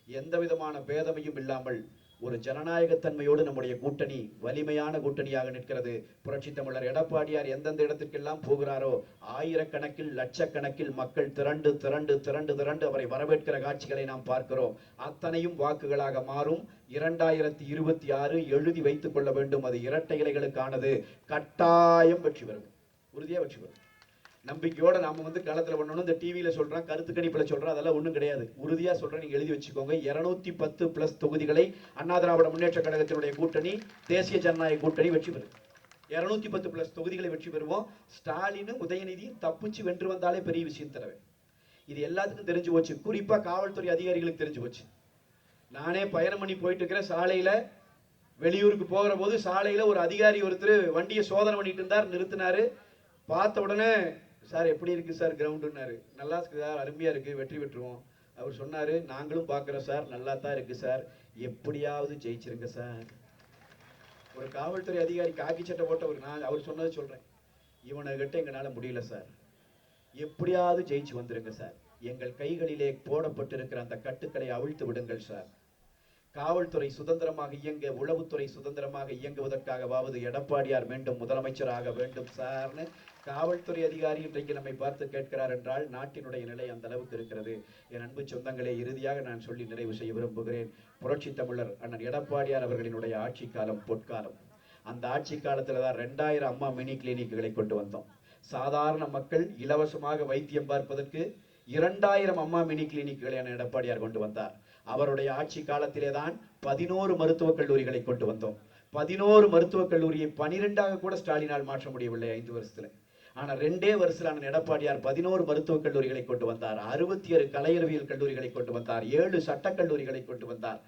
எந்த விதமான பேதமையும் இல்லாமல் ஒரு ஜனநாயகத்தன்மையோடு நம்முடைய கூட்டணி வலிமையான கூட்டணியாக நிற்கிறது. புரட்சி தமிழர் எடப்பாடியார் எந்தெந்த இடத்திற்கெல்லாம் போகிறாரோ ஆயிரக்கணக்கில் லட்சக்கணக்கில் மக்கள் திரண்டு திரண்டு திரண்டு திரண்டு அவரை வரவேற்கிற காட்சிகளை நாம் பார்க்கிறோம். அத்தனையும் வாக்குகளாக மாறும். 2026 எழுதி வைத்துக் கொள்ள வேண்டும். அது இரட்டை இலைகளுக்கானது. கட்டாயம் வெற்றி பெறும். உறுதியா வெற்றி பெறும். நம்பிக்கையோட நாம களத்துல பண்ணணும். இந்த டிவியில சொல்றான், கருத்து கணிப்புல சொல்றான், அதெல்லாம் ஒண்ணும் கிடையாது. உறுதியா சொல்றேன், நீங்க எழுதி வச்சுக்கோங்க. 210 பிளஸ் தொகுதிகளை அண்ணா திராவிட முன்னேற்ற கழகத்தினுடைய கூட்டணி, தேசிய ஜனநாயக கூட்டணி வெற்றி பெறும். 210 பிளஸ் தொகுதிகளை வெற்றி பெறுவோம். ஸ்டாலின் உதயநிதி தப்பிச்சு வென்று வந்தாலே பெரிய விஷயம் தரவே. இது எல்லாத்துக்கும் தெரிஞ்சு போச்சு. குறிப்பா காவல்துறை அதிகாரிகளுக்கு தெரிஞ்சு போச்சு. நானே பயணம் பண்ணி போயிட்டு இருக்கிற சாலையில வெளியூருக்கு போகிற போது சாலையில ஒரு அதிகாரி ஒருத்தர் வண்டியை சோதனை பண்ணிட்டு இருந்தார். நிறுத்தினாரு. பார்த்த உடனே, சார் எப்படி இருக்கு சார் கிரவுண்டுன்னாரு. நல்லா இருக்கு சார், அருமையா இருக்கு, வெற்றி பெற்றுவோம். அவர் சொன்னாரு, நாங்களும் பார்க்குறோம் சார், நல்லா தான் இருக்கு சார், எப்படியாவது ஜெயிச்சிருங்க சார். ஒரு காவல்துறை அதிகாரி காக்கி சட்டை போட்ட நான் அவர் சொன்னதை சொல்றேன். இவனை கிட்ட எங்களால முடியல சார், எப்படியாவது ஜெயிச்சு வந்துருங்க சார். எங்கள் கைகளிலே போடப்பட்டிருக்கிற அந்த கட்டுக்களை அவிழ்த்து விடுங்கள் சார். காவல்துறை சுதந்திரமாக இயங்க, உளவுத்துறை சுதந்திரமாக இயங்குவதற்காகவாவது எடப்பாடியார் மீண்டும் முதலமைச்சராக வேண்டும் சார்னு காவல்துறை அதிகாரி இன்றைக்கு நம்மை பார்த்து கேட்கிறார் என்றால் நாட்டினுடைய நிலை அந்த அளவுக்கு இருக்கிறது. என் அன்பு சொந்தங்களே, இறுதியாக நான் சொல்லி நிறைவு செய்ய விரும்புகிறேன். புரட்சி தமிழர் அண்ணன் எடப்பாடியார் அவர்களினுடைய ஆட்சி காலம் பொற்காலம். அந்த ஆட்சி காலத்துல தான் 2000 அம்மா மினி கிளினிக்குகளை கொண்டு வந்தோம். சாதாரண மக்கள் இலவசமாக வைத்தியம் பார்ப்பதற்கு 2000 அம்மா மினி கிளினிக்குகளை எடப்பாடியார் கொண்டு வந்தார். அவருடைய ஆட்சி காலத்திலே தான் 11 மருத்துவக் கல்லூரிகளை கொண்டு வந்தோம். 11 மருத்துவக் கல்லூரியை 12ஆக கூட ஸ்டாலினால் மாற்ற முடியவில்லை 5 வருஷத்துல. ஆனா 2 வருஷத்துல எடப்பாடியார் 11 மருத்துவக் கல்லூரிகளை கொண்டு வந்தார். 66 கலையறிவியல் கல்லூரிகளை கொண்டு வந்தார். 7 சட்டக் கல்லூரிகளை கொண்டு வந்தார்.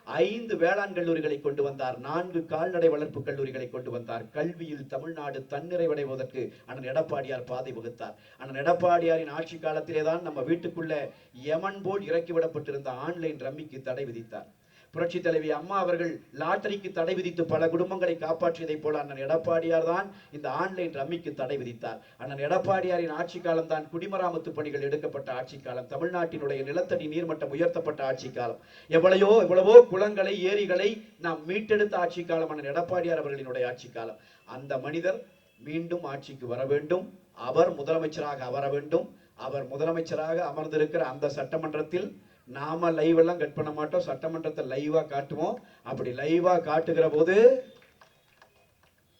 5 வேளாண் கல்லூரிகளை கொண்டு வந்தார். 4 கால்நடை வளர்ப்பு கல்லூரிகளை கொண்டு வந்தார். கல்வியில் தமிழ்நாடு தன்னிறைவடைவதற்கு அண்ணன் எடப்பாடியார் பாதை வகுத்தார். அண்ணன் எடப்பாடியாரின் ஆட்சி காலத்திலே தான் நம்ம வீட்டுக்குள்ள யமன் போல் இறக்கிவிடப்பட்டிருந்த ஆன்லைன் ரம்மிக்கு தடை விதித்தார். புரட்சி தலைவி அம்மா அவர்கள் லாட்டரிக்கு தடை விதித்து பல குடும்பங்களை காப்பாற்றியதை போல அண்ணன் எடப்பாடியார் தான் இந்த ஆன்லைன் ரம்மிக்கு தடை விதித்தார். அண்ணன் எடப்பாடியாரின் ஆட்சி காலம் தான் குடிமராமத்து பணிகள் எடுக்கப்பட்ட ஆட்சி காலம். தமிழ்நாட்டினுடைய நிலத்தடி நீர்மட்டம் உயர்த்தப்பட்ட ஆட்சி காலம். எவ்வளவோ குளங்களை, ஏரிகளை நாம் மீட்டெடுத்த ஆட்சி காலம் அண்ணன் எடப்பாடியார் அவர்களினுடைய ஆட்சி காலம். அந்த மனிதர் மீண்டும் ஆட்சிக்கு வர வேண்டும். அவர் முதலமைச்சராக வர வேண்டும். அவர் முதலமைச்சராக அமர்ந்திருக்கிற அந்த சட்டமன்றத்தில் நாம லைவ் எல்லாம் கட் பண்ண மாட்டோம். சட்டமன்றத்தை லைவா காட்டுவோம். அப்படி லைவா காட்டுகிற போது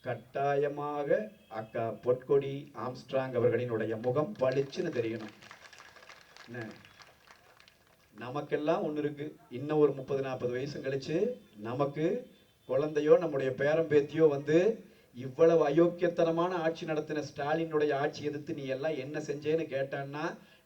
கட்டாயமாக அக்கா பொற்கொடி ஆம்ஸ்ட்ராங் அவர்களினுடைய முகம் பளிச்சுன்னு தெரியணும். நமக்கெல்லாம் ஒண்ணு இருக்கு. இன்னும் ஒரு 30-40 வயசு கழிச்சு நமக்கு குழந்தையோ நம்முடைய பேரம்பேத்தியோ இவ்வளவு அயோக்கியத்தனமான ஆட்சி நடத்தின ஸ்டாலினுடைய ஆட்சி எதிர்த்து நீ எல்லாம் என்ன செஞ்சேன்னு கேட்டான்னா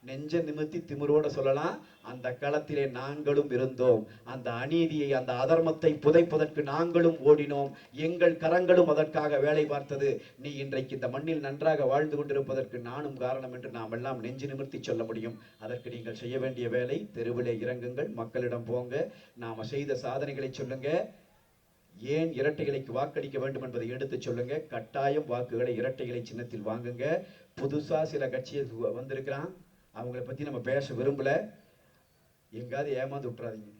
நெஞ்ச நிமித்தி திமிரோட சொல்லலாம், அந்த களத்திலே நாங்களும் இருந்தோம். அந்த அநீதியை, அந்த அதர்மத்தை புதைப்பதற்கு நாங்களும் ஓடினோம். எங்கள் கரங்களும் அதற்காக வேலை பார்த்தது. நீ இன்றைக்கு இந்த மண்ணில் நன்றாக வாழ்ந்து கொண்டிருப்பதற்கு நானும் காரணம் என்று நாம் எல்லாம் நெஞ்சு நிமிர்த்தி சொல்ல முடியும். அதற்கு நீங்கள் செய்ய வேண்டிய வேலை, தெருவிலே இறங்குங்கள், மக்களிடம் போங்க, நாம செய்த சாதனைகளை சொல்லுங்க, ஏன் இரட்டை இலைக்கு வாக்களிக்க வேண்டும் என்பதை எடுத்து சொல்லுங்க. கட்டாயம் வாக்குகளை இரட்டை இலை சின்னத்தில் வாங்குங்க. புதுசா சில கட்சியை வந்திருக்கிறான், அவங்களை பத்தி நம்ம பேச விரும்பல. எங்காவது ஏமாந்து விட்டுறாதீங்க.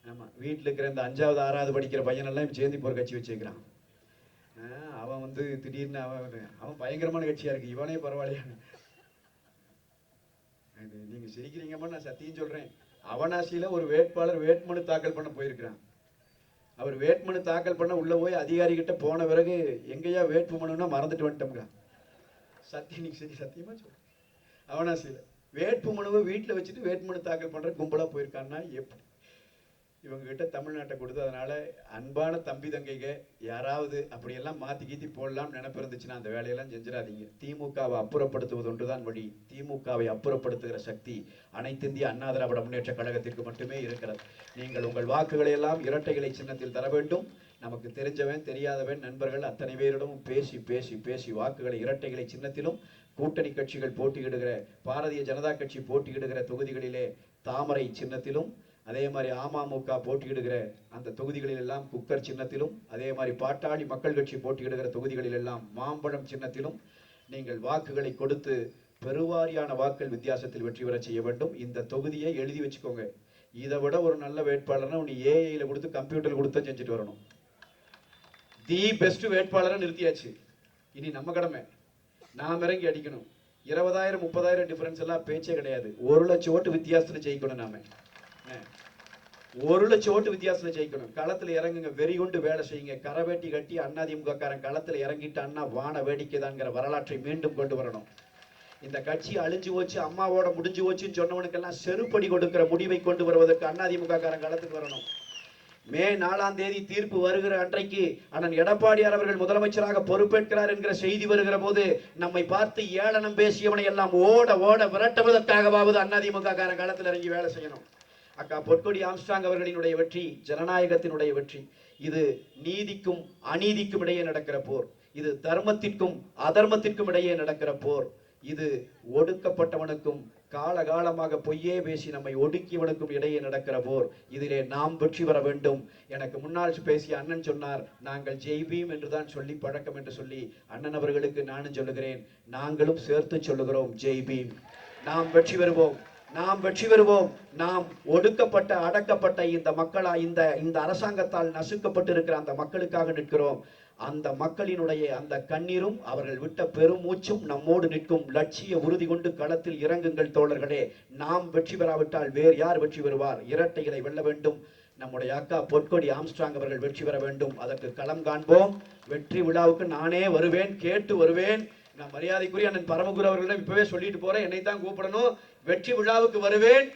ஆமா, வீட்டில் இருக்கிற இந்த 5வது 6வது படிக்கிற பையனெல்லாம் சேர்ந்து போற கட்சி வச்சுக்கிறான். அவன் திடீர்னு அவன் பயங்கரமான கட்சியா இருக்கு, இவனே பரவாயில்லையா. நீங்க சிரிக்கிறீங்கம்மா, நான் சத்தியம் சொல்றேன். அவனாசியில ஒரு வேட்பாளர் வேட்புமனு தாக்கல் பண்ண போயிருக்கிறான். அவர் வேட்புமனு தாக்கல் பண்ண உள்ள போய் அதிகாரி கிட்ட போன பிறகு எங்கேயா வேட்புமனுன்னா மறந்துட்டு வந்துட்டோம்ங்க. சத்தியமா சொல்றேன். அவனாசியில வேட்புமனுவை வீட்டில் வச்சுட்டு வேட்புமனு தாக்கல் பண்ற கும்பலா போயிருக்கான்னா எப்படி? இவங்க கிட்ட தமிழ்நாட்டை கொடுத்து, அதனால அன்பான தம்பி தங்கைங்க யாராவது அப்படியெல்லாம் மாத்தி கீத்தி போடலாம் நினைப்பு இருந்துச்சுன்னா அந்த வேலையெல்லாம் செஞ்சிடாதீங்க. திமுகவை அப்புறப்படுத்துவது ஒன்றுதான் வழி. திமுகவை அப்புறப்படுத்துகிற சக்தி அனைத்து இந்திய அண்ணா திராவிட முன்னேற்ற கழகத்திற்கு மட்டுமே இருக்கிறது. நீங்கள் உங்கள் வாக்குகளை எல்லாம் இரட்டை இலை சின்னத்தில் தர வேண்டும். நமக்கு தெரிஞ்சவன் தெரியாதவன் நண்பர்கள் அத்தனை பேரிடமும் பேசி பேசி பேசி வாக்குகளை இரட்டை இலை சின்னத்திலும், கூட்டணி கட்சிகள் போட்டியிடுகிற, பாரதிய ஜனதா கட்சி போட்டியிடுகிற தொகுதிகளிலே தாமரை சின்னத்திலும், அதே மாதிரி அமமுக போட்டியிடுகிற அந்த தொகுதிகளில் எல்லாம் குக்கர் சின்னத்திலும், அதே மாதிரி பாட்டாளி மக்கள் கட்சி போட்டியிடுகிற தொகுதிகளில் எல்லாம் மாம்பழம் சின்னத்திலும் நீங்கள் வாக்குகளை கொடுத்து பெருவாரியான வாக்குகள் வித்தியாசத்தில் வெற்றி பெற செய்ய வேண்டும். இந்த தொகுதியை எழுதி வச்சுக்கோங்க. இதை விட ஒரு நல்ல வேட்பாளர்னா நீ ஏஐல கொடுத்து கம்ப்யூட்டர் கொடுத்து செஞ்சுட்டு வரணும். தி பெஸ்ட் வேட்பாளரை நிறுத்தியாச்சு. இனி நம்ம கடமை நாம் இறங்கி அடிக்கணும். 20,000 30,000 டிஃபரன்ஸ் எல்லாம் பேச்சே கிடையாது. 1 லட்சம் ஓட்டு வித்தியாசத்தில் ஜெயிக்கணும். நாம 1 லட்சம் ஓட்டு வித்தியாசத்தில் ஜெயிக்கணும். களத்தில் இறங்குங்க, வெறி கொண்டு வேலை செய்யுங்க. கரவேட்டி கட்டி அதிமுக காரன் களத்தில் இறங்கிட்டு அண்ணா வான வேடிக்கை தான்ங்கிற வரலாற்றை மீண்டும் கொண்டு வரணும். இந்த கட்சி அழிஞ்சு போச்சு, அம்மாவோட முடிஞ்சு போச்சுன்னு சொன்னவனுக்கெல்லாம் செருப்படி கொடுக்கிற முடிவை கொண்டு வருவதற்கு அதிமுக காரன் களத்துக்கு வரணும். மே 4ஆம் தேதி தீர்ப்பு வருகிற அன்றைக்கு அண்ணன் எடப்பாடியார் அவர்கள் முதலமைச்சராக பொறுப்பேற்கிறார் என்கிற செய்தி வருகிற போது நம்மை பார்த்து ஏளனம் பேசியவனை எல்லாம் ஓட ஓட விரட்டுவதற்காகவாவது அதிமுக காரன் களத்தில் இறங்கி வேலை செய்யணும். அக்கா பொற்கொடி ஆம்ஸ்ட்ராங் அவர்களினுடைய வெற்றி ஜனநாயகத்தினுடைய வெற்றி. இது நீதிக்கும் அநீதிக்கும் இடையே நடக்கிற போர். இது தர்மத்திற்கும் அதர்மத்திற்கும் இடையே நடக்கிற போர். இது ஒடுக்கப்பட்டவனுக்கும் காலகாலமாக பொய்யே பேசி நம்மை ஒடுக்கியவனுக்கும் இடையே நடக்கிற போர். இதிலே நாம் வெற்றி பெற வேண்டும். எனக்கு முன்னால் பேசிய அண்ணன் சொன்னார், நாங்கள் ஜெய்பீம் என்றுதான் சொல்லி பழக்கம் என்று சொல்லி. அண்ணன் அவர்களுக்கு நானும் சொல்லுகிறேன், நாங்களும் சேர்த்து சொல்லுகிறோம், ஜெய்பீம். நாம் வெற்றி பெறுவோம், நாம் வெற்றி பெறுவோம். நாம் ஒடுக்கப்பட்ட அடக்கப்பட்ட இந்த மக்களா இந்த அரசாங்கத்தால் நசுக்கப்பட்டிருக்கிற அந்த மக்களுக்காக நிற்கிறோம். அந்த மக்களினுடைய அந்த கண்ணீரும் அவர்கள் விட்ட பெருமூச்சும் நம்மோடு நிற்கும். லட்சிய உறுதி கொண்டு களத்தில் இறங்குங்கள் தோழர்களே. நாம் வெற்றி பெறாவிட்டால் வேறு யார் வெற்றி பெறுவார்? இரட்டைகளை வெல்ல வேண்டும். நம்முடைய அக்கா பொற்கொடி ஆம்ஸ்ட்ராங் அவர்கள் வெற்றி பெற வேண்டும். அதற்கு களம் காண்போம். வெற்றி விழாவுக்கு நானே வருவேன், கேட்டு வருவேன். நான் மரியாதைக்குரிய அண்ணன் பரமகுரு அவர்களிடம் இப்பவே சொல்லிட்டு போறேன், என்னை தான் கூப்பிடணும். வெற்றி விழாவுக்கு வருவேன்.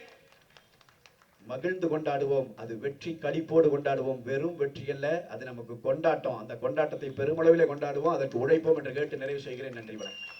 மகிழ்ந்து கொண்டாடுவோம். அது வெற்றி களிப்போடு கொண்டாடுவோம். வெறும் வெற்றி அல்ல, அது நமக்கு கொண்டாட்டம். அந்த கொண்டாட்டத்தை பெருமளவிலே கொண்டாடுவோம். அதற்கு உழைப்போம் என்று கேட்டு நிறைவு செய்கிறேன். நன்றி, வணக்கம்.